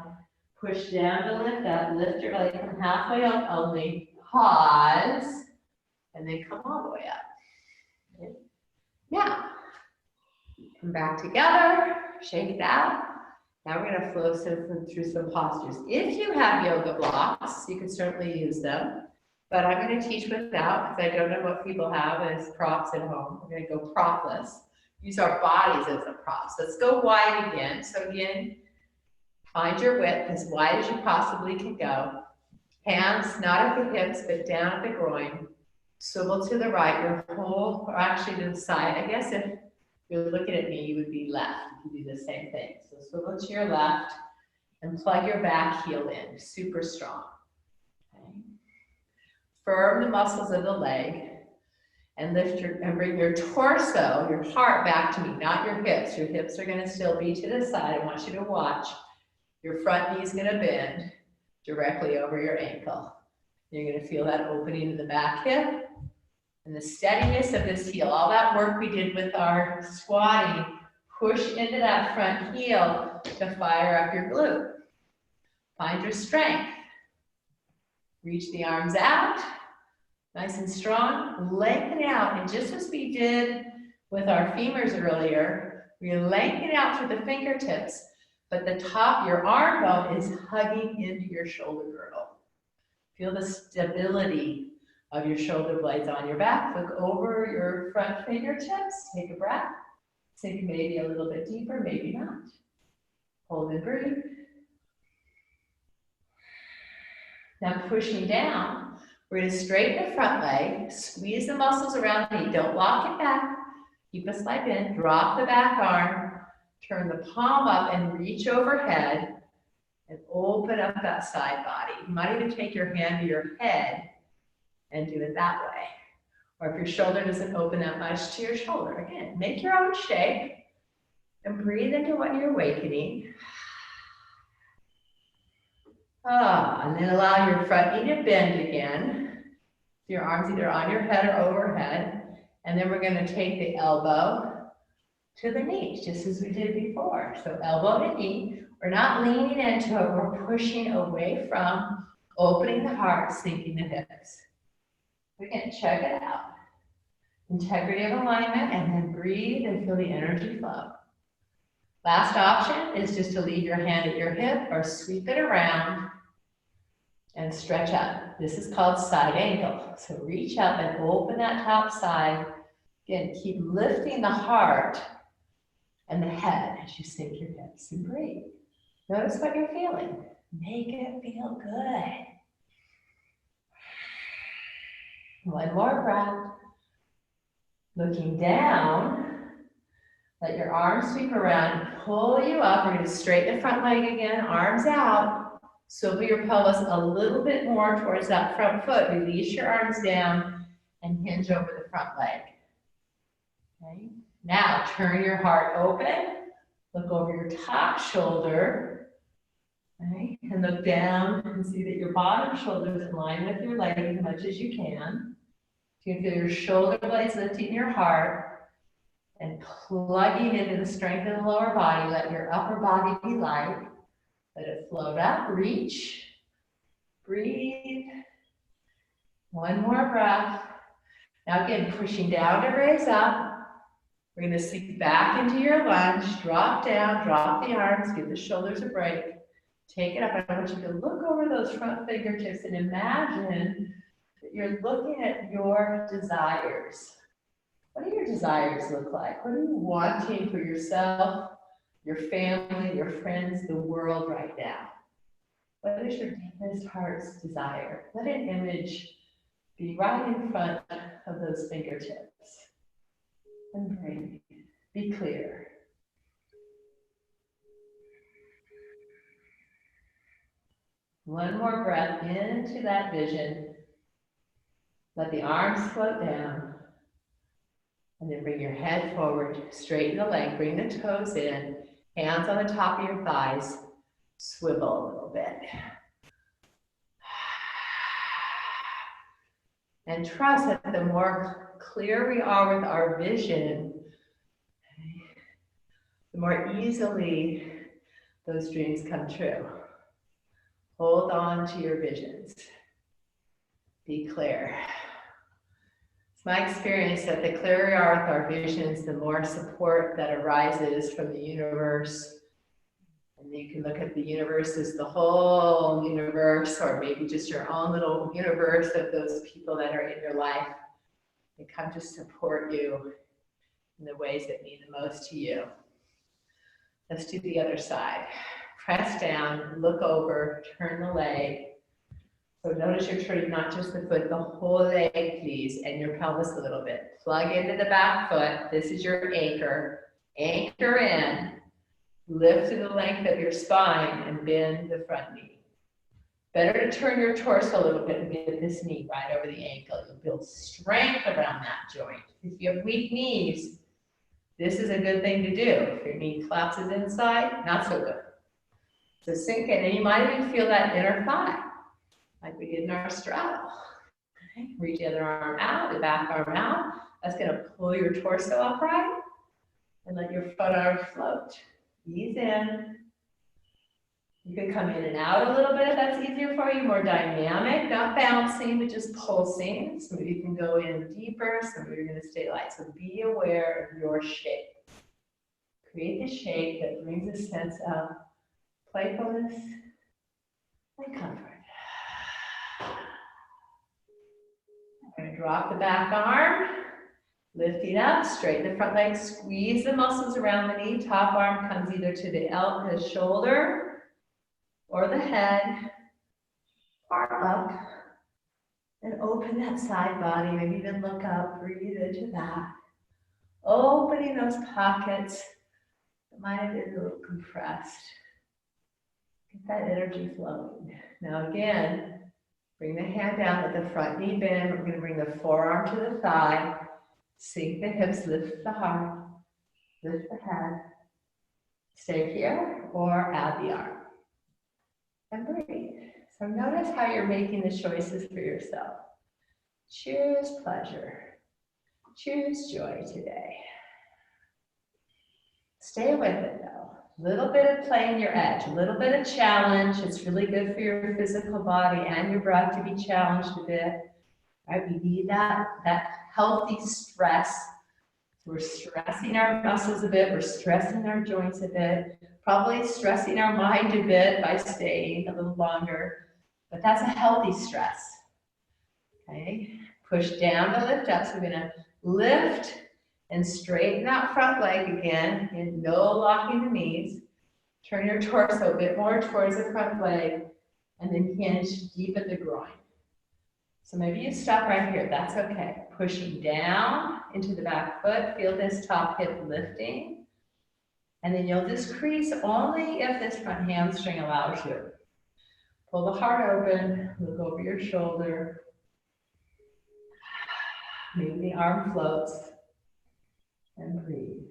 push down to lift up, lift your belly, come halfway up only, pause, and then come all the way up. Okay. Now, come back together, shake it out. Now we're gonna flow through some postures. If you have yoga blocks, you can certainly use them, but I'm gonna teach without because I don't know what people have as props at home. We're gonna go propless. Use our bodies as a prop. So let's go wide again. So again, find your width as wide as you possibly can go. Hands not at the hips, but down at the groin. Swivel to the right, your whole, or actually to the side. I guess if you're looking at me, you would be left. You can do the same thing. So swivel to your left and plug your back heel in, super strong. Okay. Firm the muscles of the leg. And and bring your torso, your heart back to me, not your hips. Your hips are gonna still be to the side. I want you to watch. Your front knee is gonna bend directly over your ankle. You're gonna feel that opening of the back hip and the steadiness of this heel. All that work we did with our squatting, push into that front heel to fire up your glute. Find your strength. Reach the arms out. Nice and strong, lengthen out, and just as we did with our femurs earlier, we lengthen out through the fingertips, but the top, your arm bone is hugging into your shoulder girdle. Feel the stability of your shoulder blades on your back. Look over your front fingertips, take a breath, sink maybe a little bit deeper, maybe not. Hold and breathe. Now pushing down. We're going to straighten the front leg, squeeze the muscles around the knee. Don't lock it back. Keep a slight bend. Drop the back arm. Turn the palm up and reach overhead and open up that side body. You might even take your hand to your head and do it that way. Or if your shoulder doesn't open that much, to your shoulder. Again, make your own shape and breathe into what you're awakening. And then allow your front knee to bend again. Your arms either on your head or overhead. And then we're going to take the elbow to the knee, just as we did before. So elbow to knee. We're not leaning into it. We're pushing away from, opening the heart, sinking the hips. Again, check it out. Integrity of alignment, and then breathe and feel the energy flow. Last option is just to leave your hand at your hip or sweep it around and stretch up. This is called side angle. So reach up and open that top side. Again, keep lifting the heart and the head as you sink your hips and breathe. Notice what you're feeling. Make it feel good. One more breath. Looking down, let your arms sweep around, pull you up. We're going to straighten the front leg again, arms out. Swivel your pelvis a little bit more towards that front foot. Release your arms down and hinge over the front leg. Okay. Now turn your heart open. Look over your top shoulder. Okay. And look down and see that your bottom shoulder is in line with your leg as much as you can. You can feel your shoulder blades lifting your heart and plugging into the strength of the lower body. Let your upper body be light. Let it float up, reach, breathe. One more breath. Now again, pushing down to raise up. We're going to sink back into your lunge, drop down, drop the arms, give the shoulders a break. Take it up. I want you to look over those front fingertips and imagine that you're looking at your desires. What do your desires look like? What are you wanting for yourself, your family, your friends, the world right now? What is your deepest heart's desire? Let an image be right in front of those fingertips. And breathe. Be clear. One more breath into that vision. Let the arms float down. And then bring your head forward, straighten the leg, bring the toes in, hands on the top of your thighs, swivel a little bit.
And trust that the more clear we are with our vision, the more easily those dreams come true. Hold on to your visions. Be clear. It's my experience that the clearer we are with our visions, the more support that arises from the universe. And you can look at the universe as the whole universe, or maybe just your own little universe of those people that are in your life. They come to support you in the ways that mean the most to you. Let's do the other side. Press down, look over, turn the leg. So notice you're turning not just the foot, the whole leg, please, and your pelvis a little bit. Plug into the back foot. This is your anchor. Anchor in. Lift to the length of your spine and bend the front knee. Better to turn your torso a little bit and get this knee right over the ankle. You'll build strength around that joint. If you have weak knees, this is a good thing to do. If your knee collapses inside, not so good. So sink in, and you might even feel that inner thigh, like we did in our straddle. Okay. Reach the other arm out, the back arm out. That's gonna pull your torso upright and let your front arm float. Ease in. You can come in and out a little bit if that's easier for you, more dynamic, not bouncing, but just pulsing. Some of you can go in deeper, some of you are gonna stay light. So be aware of your shape. Create the shape that brings a sense of playfulness and comfort. I'm gonna drop the back arm, lifting up, straighten the front leg, squeeze the muscles around the knee. Top arm comes either to the shoulder or the head, arm up, and open that side body. Maybe even look up, breathe into that. Opening those pockets that might have been a little compressed. Get that energy flowing. Now again, bring the hand down, let the front knee bend. We're going to bring the forearm to the thigh. Sink the hips, lift the heart, lift the head. Stay here or add the arm. And breathe. So notice how you're making the choices for yourself. Choose pleasure. Choose joy today. Stay with it though. A little bit of playing your edge, a little bit of challenge. It's really good for your physical body and your breath to be challenged a bit. Right? We need that healthy stress. We're stressing our muscles a bit, we're stressing our joints a bit, probably stressing our mind a bit by staying a little longer, but that's a healthy stress. Okay, push down to lift up. So we're gonna lift and straighten that front leg again, and no locking the knees. Turn your torso a bit more towards the front leg, and then hinge deep at the groin. So maybe you stop right here, that's okay. Pushing down into the back foot, feel this top hip lifting. And then you'll just crease only if this front hamstring allows you. Pull the heart open, look over your shoulder. Maybe the arm floats. And breathe.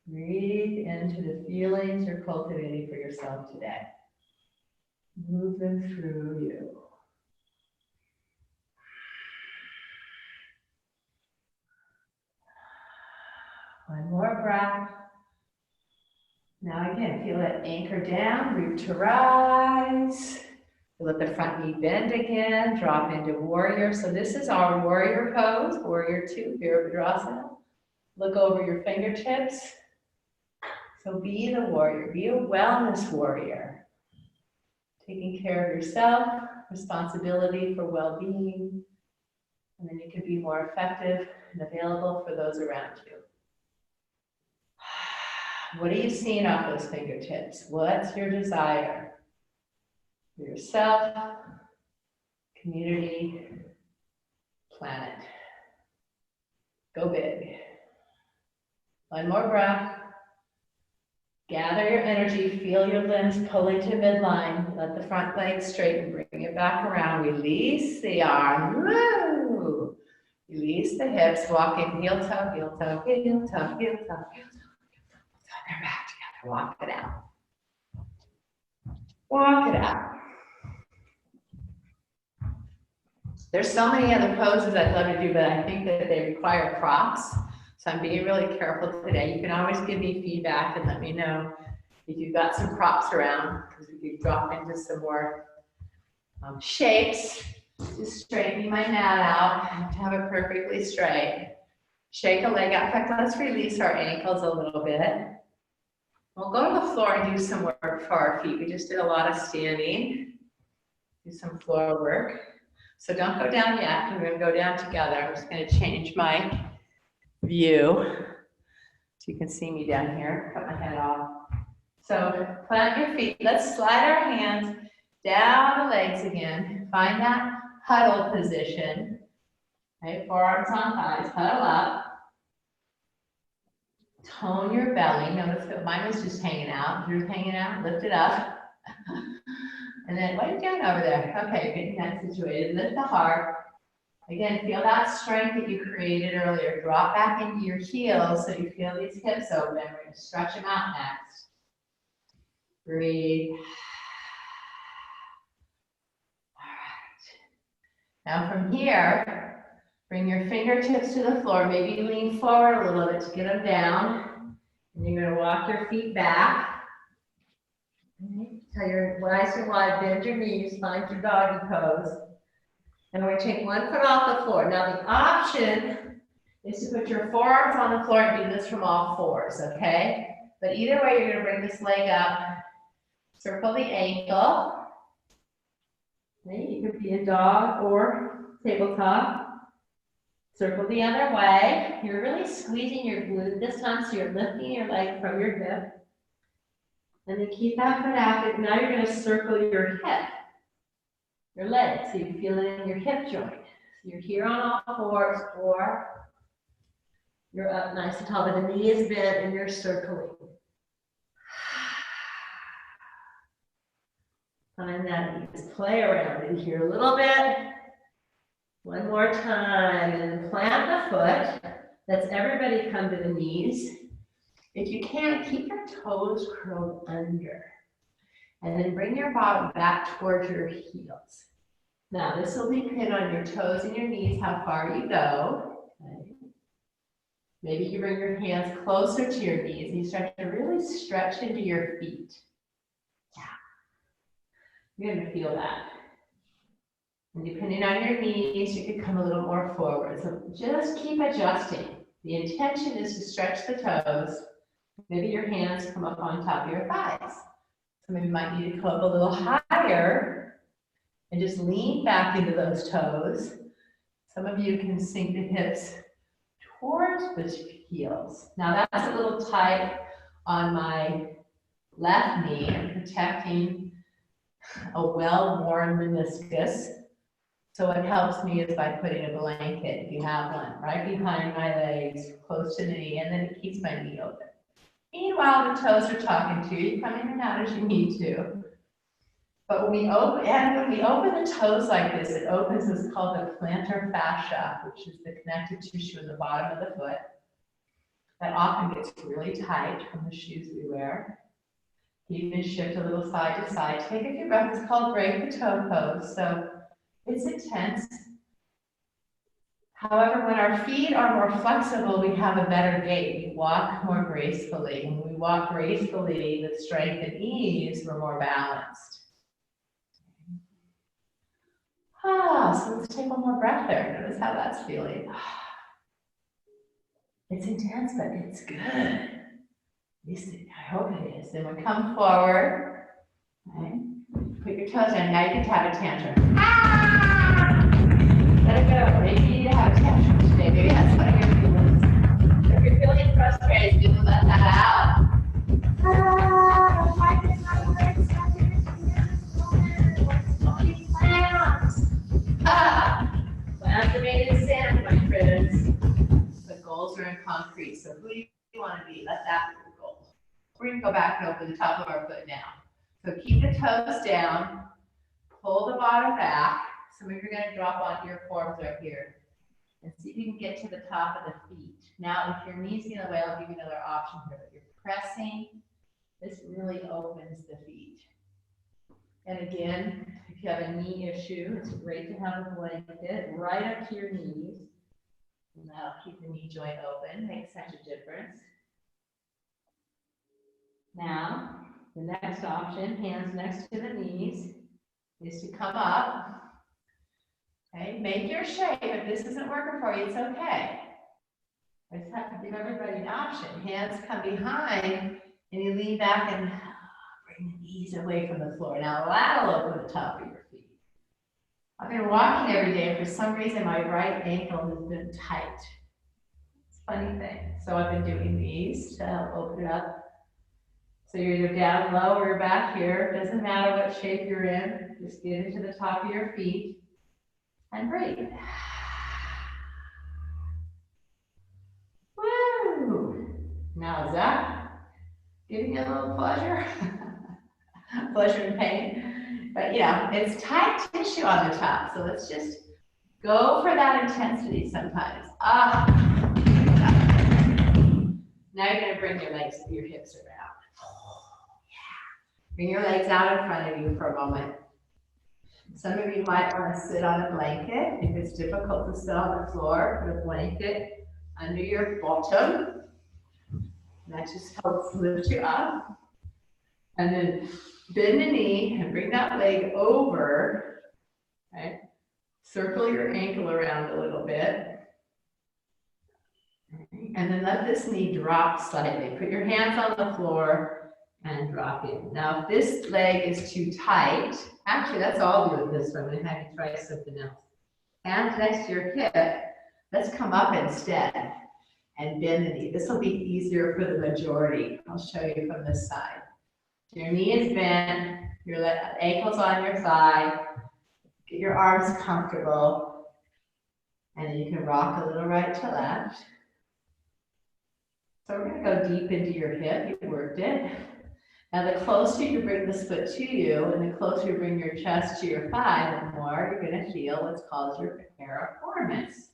Breathe into the feelings you're cultivating for yourself today. Move them through you. One more breath. Now again, feel it anchor down, root to rise. Let the front knee bend again, drop into warrior. So this is our warrior pose, warrior two, Virabhadrasana. Look over your fingertips. So be the warrior, be a wellness warrior. Taking care of yourself, responsibility for well-being, and then you can be more effective and available for those around you. What are you seeing off those fingertips? What's your desire for yourself, community, planet? Go big. One more breath. Gather your energy, feel your limbs pulling to midline. Let the front leg straighten, bring it back around. Release the arm. Woo! Release the hips, walk in heel toe, heel toe, heel toe, heel toe, heel toe. They're back together. Walk it out. Walk it out. There's so many other poses I'd love to do, but I think that they require props. So I'm being really careful today. You can always give me feedback and let me know if you've got some props around, because we could drop into some more shapes. Just straightening my mat out. I have to have it perfectly straight. Shake a leg out. In fact, let's release our ankles a little bit. We'll go to the floor and do some work for our feet. We just did a lot of standing. Do some floor work. So don't go down yet. We're going to go down together. I'm just going to change my view so you can see me down here. Cut my head off. So plant your feet. Let's slide our hands down the legs again. Find that huddle position. Right? Forearms on thighs. Huddle up. Tone your belly. Notice that mine was just hanging out. Yours hanging out. Lift it up. And then what are you doing over there? Okay, getting that situated. Lift the heart. Again, feel that strength that you created earlier. Drop back into your heels so you feel these hips open. We're going to stretch them out next. Breathe. All right. Now from here, bring your fingertips to the floor. Maybe lean forward a little bit to get them down. And you're going to walk your feet back. Tell your nice and wide, bend your knees, find your doggy pose. And we're going to take one foot off the floor. Now the option is to put your forearms on the floor and do this from all fours, okay? But either way, you're going to bring this leg up, circle the ankle. Okay, you could be a dog or tabletop. Circle the other way. You're really squeezing your glute this time, so you're lifting your leg from your hip. And then keep that foot active. Now you're going to circle your hip, your leg, so you feel it in your hip joint. So you're here on all fours, or you're up nice and tall, but the knee is bent and you're circling. Find that. Just play around in here a little bit. One more time, and then plant the foot. That's everybody come to the knees. If you can, keep your toes curled under. And then bring your bottom back towards your heels. Now, this will depend on your toes and your knees, how far you go. Okay. Maybe you bring your hands closer to your knees and you start to really stretch into your feet. Yeah. You're going to feel that. And depending on your knees, you can come a little more forward. So just keep adjusting. The intention is to stretch the toes. Maybe your hands come up on top of your thighs. Some of you might need to come up a little higher and just lean back into those toes. Some of you can sink the hips towards the heels. Now that's a little tight on my left knee. I'm protecting a well-worn meniscus. So what helps me is by putting a blanket, if you have one, right behind my legs, close to the knee, and then it keeps my knee open. Meanwhile, the toes are talking to you. You come in and out as you need to. But when we open the toes like this, it opens what's called the plantar fascia, which is the connective tissue in the bottom of the foot. That often gets really tight from the shoes we wear. You can shift a little side to side. Take a deep breath. It's called break the toe pose. So it's intense. However, when our feet are more flexible, we have a better gait. We walk more gracefully. And when we walk gracefully with strength and ease, we're more balanced. So let's take one more breath there. Notice how that's feeling. It's intense, but it's good. At least I hope it is. Then we come forward. Okay. Put your toes in. Now you can have a tantrum. Let it go. Maybe you need to have a tantrum today. Maybe that's one of your feelings. If you're feeling frustrated, you can let that out. Plans are made in sand, my friends. The goals are in concrete. So who do you want to be? Let that be the goal. We're going to go back and open the top of our foot now. So keep the toes down. Pull the bottom back. Some of you are going to drop onto your forearms right here. And see if you can get to the top of the feet. Now, if your knees get in the way, I'll give you another option here. But you're pressing. This really opens the feet.
And again, if you have a knee issue, it's great to have a blanket right up to your knees. And that'll keep the knee joint open, makes such a difference. Now, the next option, hands next to the knees, is to come up. Okay, make your shape. If this isn't working for you, it's okay. I just have to give everybody an option. Hands come behind, and you lean back and bring the knees away from the floor. Now that'll open the top of your feet. I've been walking every day, and for some reason my right ankle has been tight. It's a funny thing. So I've been doing these to help open it up. So you're either down low or you're back here. It doesn't matter what shape you're in. Just get into the top of your feet and breathe. Woo! Now is that giving you a little pleasure? Pleasure and pain. But yeah, it's tight tissue on the top. So let's just go for that intensity sometimes. Now you're going to bring your legs, your hips around. Bring your legs out in front of you for a moment. Some of you might want to sit on a blanket. If it's difficult to sit on the floor, put a blanket under your bottom. That just helps lift you up. And then bend the knee and bring that leg over. Okay? Circle your ankle around a little bit. And then let this knee drop slightly. Put your hands on the floor and drop in. Now, if this leg is too tight, actually, that's all I'll do with this one. I'm going to have you try something else. Hands next to your hip. Let's come up instead and bend the knee. This will be easier for the majority. I'll show you from this side. Your knee is bent. Your ankle's on your thigh. Get your arms comfortable. And then you can rock a little right to left. So we're going to go deep into your hip. You worked it. Now, the closer you bring this foot to you, and the closer you bring your chest to your thigh, the more you're going to feel what's called your piriformis.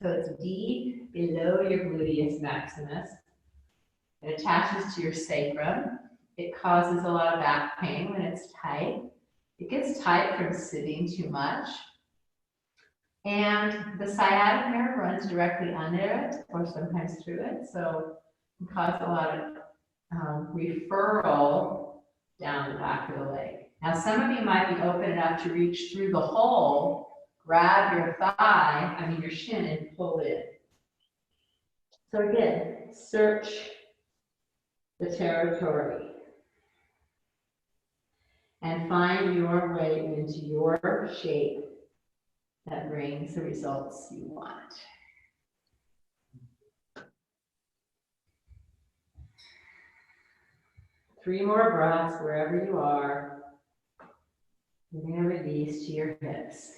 So it's deep below your gluteus maximus. It attaches to your sacrum. It causes a lot of back pain when it's tight. It gets tight from sitting too much. And the sciatic nerve runs directly under it, or sometimes through it, so it can cause a lot of referral down the back of the leg. Now, some of you might be open enough to reach through the hole, grab your shin, and pull it. So again, search the territory and find your way into your shape that brings the results you want. Three more breaths wherever you are. You're going to release to your hips.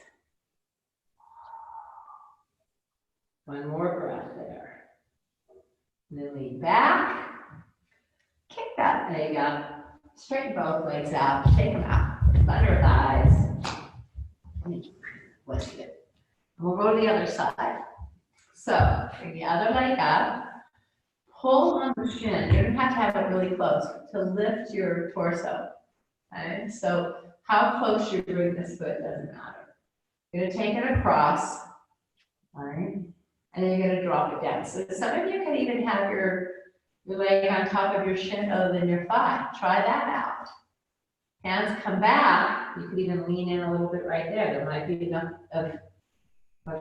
One more breath there. And then lean back. Kick that leg up. Straighten both legs out. Shake them out. Under your thighs. Lift it. And we'll go to the other side. So bring the other leg up. Pull on the shin. You don't have to have it really close to lift your torso. Okay? So how close you bring this foot doesn't matter. You're going to take it across. All right? And then you're going to drop it down. So some of you can even have your leg on top of your shin other than your thigh. Try that out. Hands come back. You could even lean in a little bit right there. There might be enough of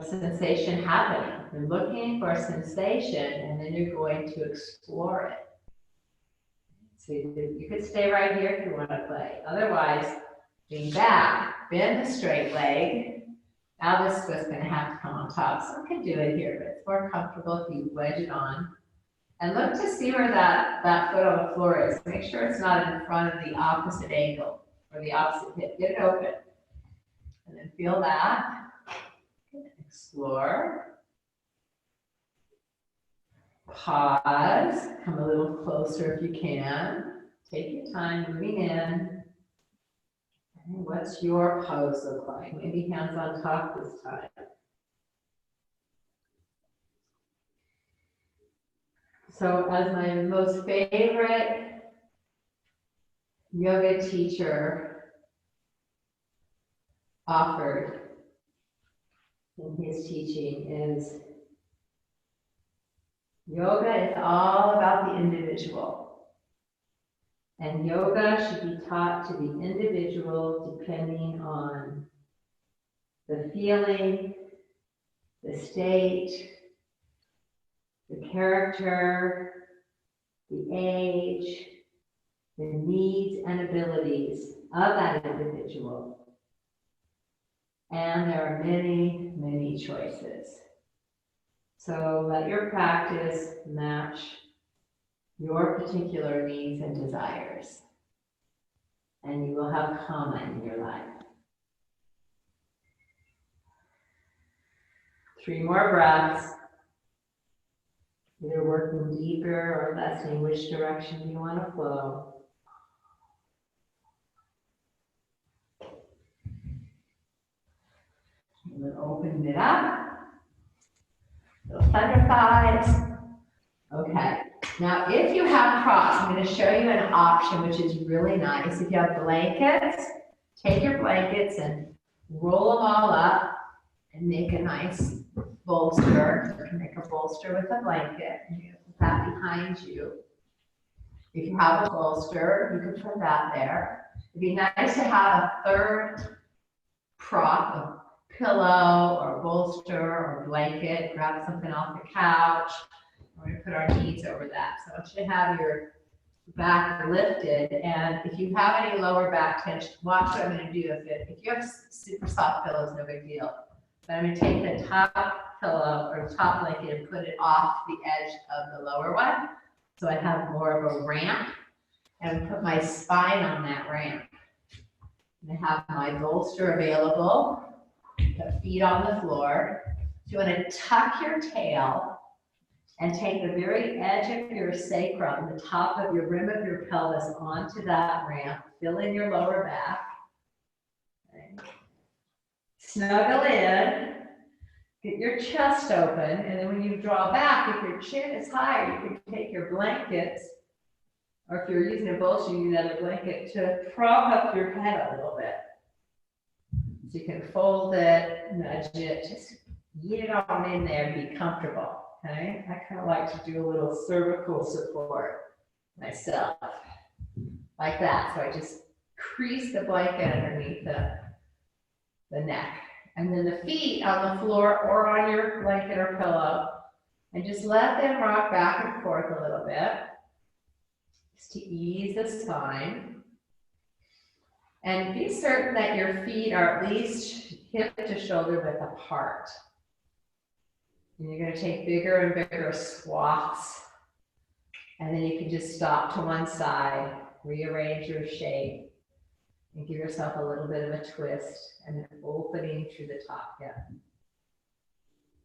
sensation happening. You're looking for a sensation, and then you're going to explore it. So you could stay right here if you want to play. Otherwise, lean back, bend the straight leg. Now this foot's going to have to come on top. Some can do it here, but it's more comfortable if you wedge it on. And look to see where that foot on the floor is. Make sure it's not in front of the opposite ankle or the opposite hip. Get it open. And then feel that. Explore. Pause. Come a little closer if you can. Take your time moving in. And what's your pose look like? Maybe hands on top this time. So as my most favorite yoga teacher offered in his teaching is yoga is all about the individual. And yoga should be taught to the individual depending on the feeling, the state, the character, the age, the needs and abilities of that individual. And there are many, many choices. So let your practice match your particular needs and desires, and you will have calm in your life. 3 more breaths, either working deeper or lessening which direction you want to flow. And then open it up. Little thunder thighs. Okay. Now, if you have props, I'm going to show you an option which is really nice. If you have blankets, take your blankets and roll them all up and make a nice bolster. You can make a bolster with a blanket and you put that behind you. If you have a bolster, you can put that there. It'd be nice to have a third prop, a pillow or a bolster or a blanket. Grab something off the couch. We're going to put our knees over that. So I want you to have your back lifted. And if you have any lower back tension, watch what I'm going to do. If you have super soft pillows, no big deal. But I'm going to take the top pillow or top blanket and put it off the edge of the lower one. So I have more of a ramp. And put my spine on that ramp. And I have my bolster available. The feet on the floor. So you want to tuck your tail and take the very edge of your sacrum, the top of your rim of your pelvis onto that ramp. Fill in your lower back. Okay. Snuggle in. Get your chest open. And then when you draw back, if your chin is higher, you can take your blankets, or if you're using a bolster, you use another blanket to prop up your head a little bit. So you can fold it, nudge it, just get it on in there and be comfortable. Okay, I kind of like to do a little cervical support myself, like that. So I just crease the blanket underneath the neck. And then the feet on the floor or on your blanket or pillow. And just let them rock back and forth a little bit, just to ease the spine. And be certain that your feet are at least hip to shoulder width apart. And you're going to take bigger and bigger swaths. And then you can just stop to one side, rearrange your shape, and give yourself a little bit of a twist and an opening through the top hip.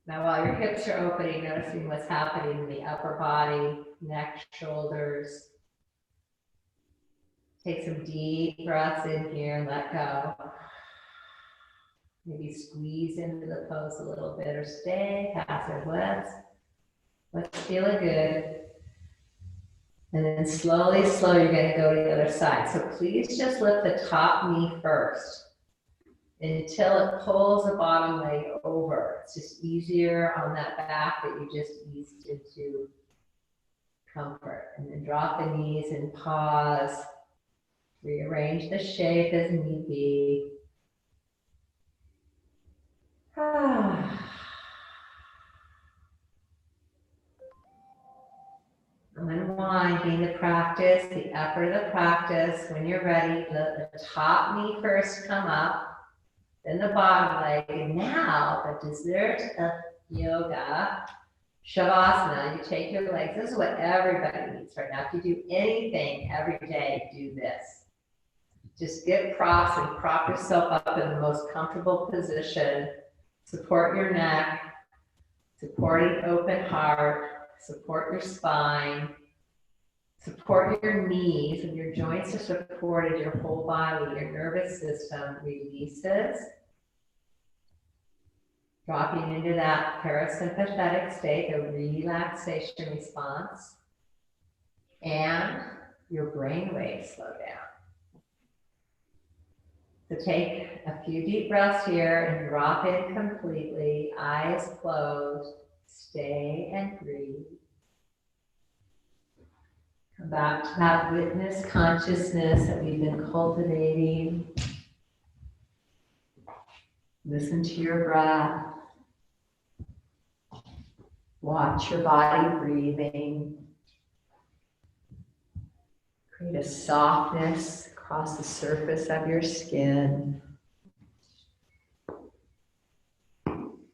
Now, while your hips are opening, noticing what's happening in the upper body, neck, shoulders. Take some deep breaths in here and let go. Maybe squeeze into the pose a little bit or stay passive. Let's feel it good. And then slowly, you're going to go to the other side. So please just lift the top knee first until it pulls the bottom leg over. It's just easier on that back that you just eased into comfort. And then drop the knees and pause. Rearrange the shape as need be. Unwinding the practice, the effort of the practice. When you're ready, let the top knee first come up, then the bottom leg, and now the dessert of yoga, Shavasana. You take your legs. This is what everybody needs right now. If you do anything every day, do this. Just get props and prop yourself up in the most comfortable position. Support your neck, support an open heart, support your spine, support your knees. When your joints are supported, your whole body, your nervous system releases. Dropping into that parasympathetic state, a relaxation response, and your brain waves slow down. So take a few deep breaths here and drop in completely, eyes closed, stay and breathe. Come back to that witness consciousness that we've been cultivating. Listen to your breath. Watch your body breathing. Create a softness across the surface of your skin.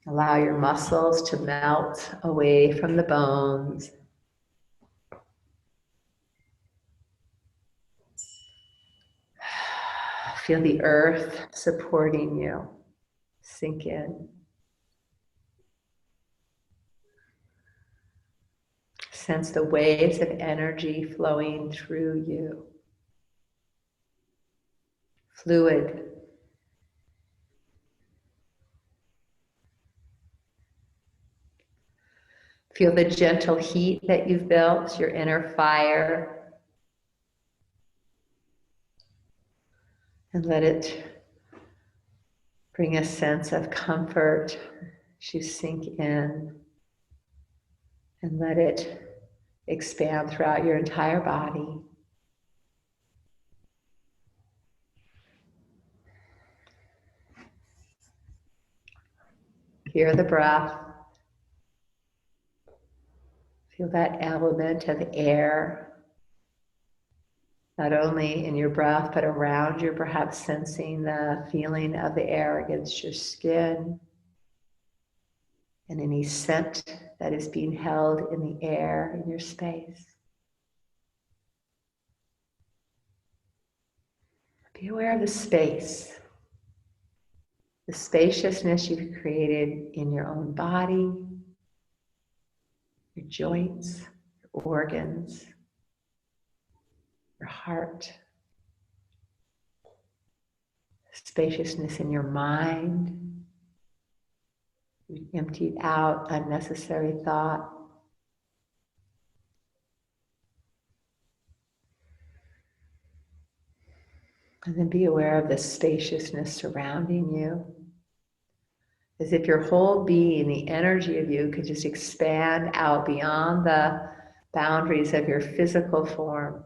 Allow your muscles to melt away from the bones. Feel the earth supporting you. Sink in. Sense the waves of energy flowing through you. Fluid. Feel the gentle heat that you've built, your inner fire. And let it bring a sense of comfort as you sink in. And let it expand throughout your entire body. Hear the breath. Feel that element of air, not only in your breath, but around you, perhaps sensing the feeling of the air against your skin and any scent that is being held in the air in your space. Be aware of the space, the spaciousness you've created in your own body, your joints, your organs, your heart, spaciousness in your mind. You've emptied out unnecessary thought. And then be aware of the spaciousness surrounding you. As if your whole being, the energy of you, could just expand out beyond the boundaries of your physical form.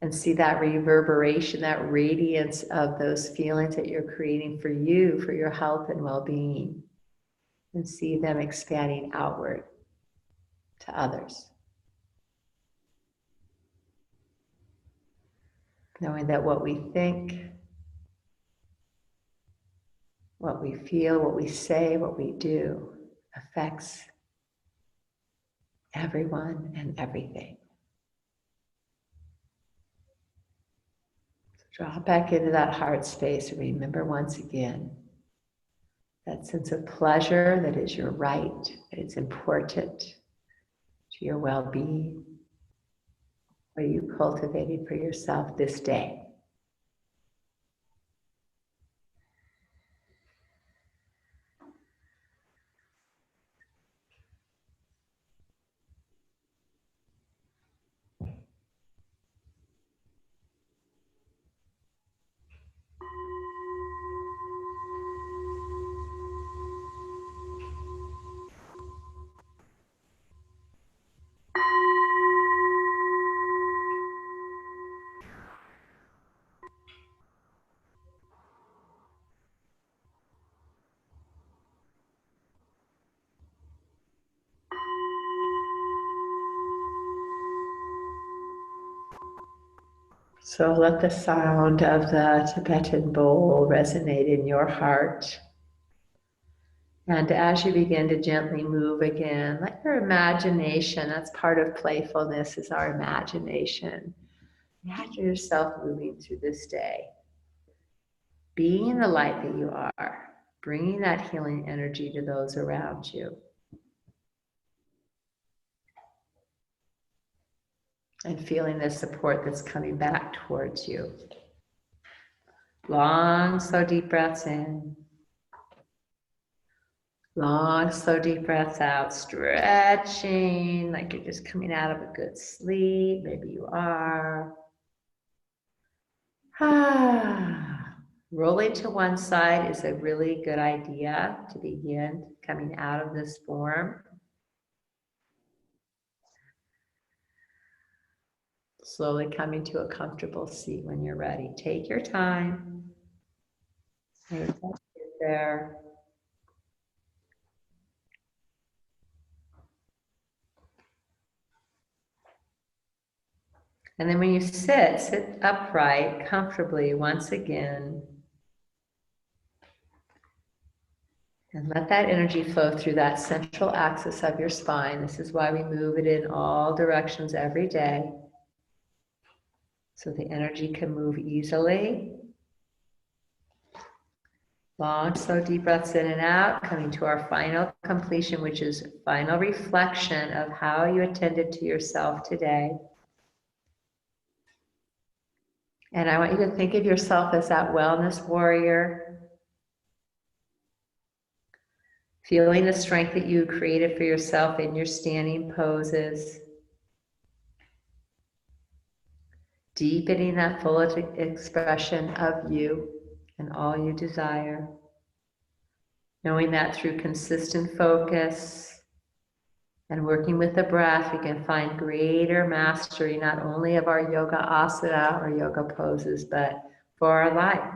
And see that reverberation, that radiance of those feelings that you're creating for you, for your health and well-being. And see them expanding outward to others. Knowing that what we think, what we feel, what we say, what we do affects everyone and everything. So drop back into that heart space and remember once again that sense of pleasure that is your right, that is important to your well-being. What are you cultivating for yourself this day? So let the sound of the Tibetan bowl resonate in your heart. And as you begin to gently move again, let your imagination, that's part of playfulness, is our imagination. Imagine yourself moving through this day, being the light that you are, bringing that healing energy to those around you. And feeling the support that's coming back towards you. Long, slow, deep breaths in. Long, slow, deep breaths out, stretching like you're just coming out of a good sleep. Maybe you are.
Rolling to one side is a really good idea to begin coming out of this form. Slowly coming to a comfortable seat when you're ready. Take your time. Get there. And then when you sit upright comfortably once again. And let that energy flow through that central axis of your spine. This is why we move it in all directions every day. So the energy can move easily. Long, slow, deep breaths in and out, coming to our final completion, which is final reflection of how you attended to yourself today. And I want you to think of yourself as that wellness warrior, feeling the strength that you created for yourself in your standing poses, deepening that full expression of you and all you desire, knowing that through consistent focus and working with the breath, we can find greater mastery, not only of our yoga asana or yoga poses, but for our life.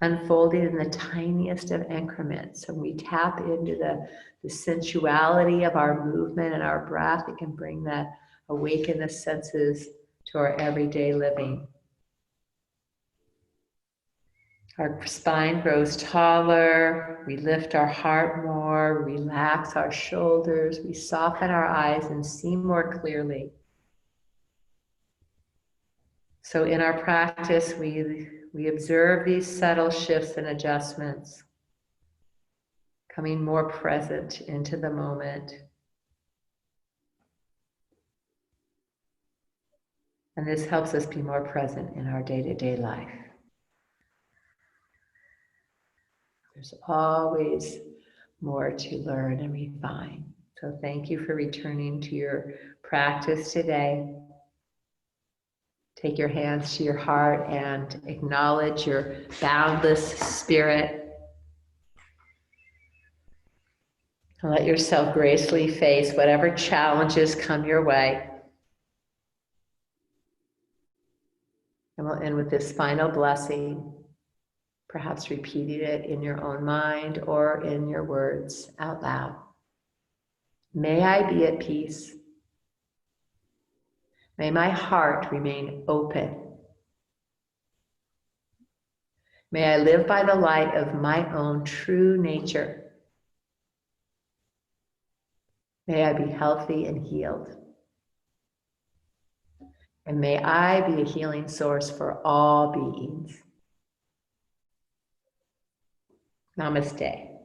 Unfolding in the tiniest of increments. So when we tap into the sensuality of our movement and our breath, it can bring that awaken the senses to our everyday living. Our spine grows taller, we lift our heart more, relax our shoulders, we soften our eyes and see more clearly. So in our practice, we observe these subtle shifts and adjustments, coming more present into the moment. And this helps us be more present in our day-to-day life. There's always more to learn and refine. So thank you for returning to your practice today. Take your hands to your heart and acknowledge your boundless spirit. And let yourself gracefully face whatever challenges come your way. And we'll end with this final blessing, perhaps repeating it in your own mind or in your words out loud. May I be at peace. May my heart remain open. May I live by the light of my own true nature. May I be healthy and healed. And may I be a healing source for all beings. Namaste.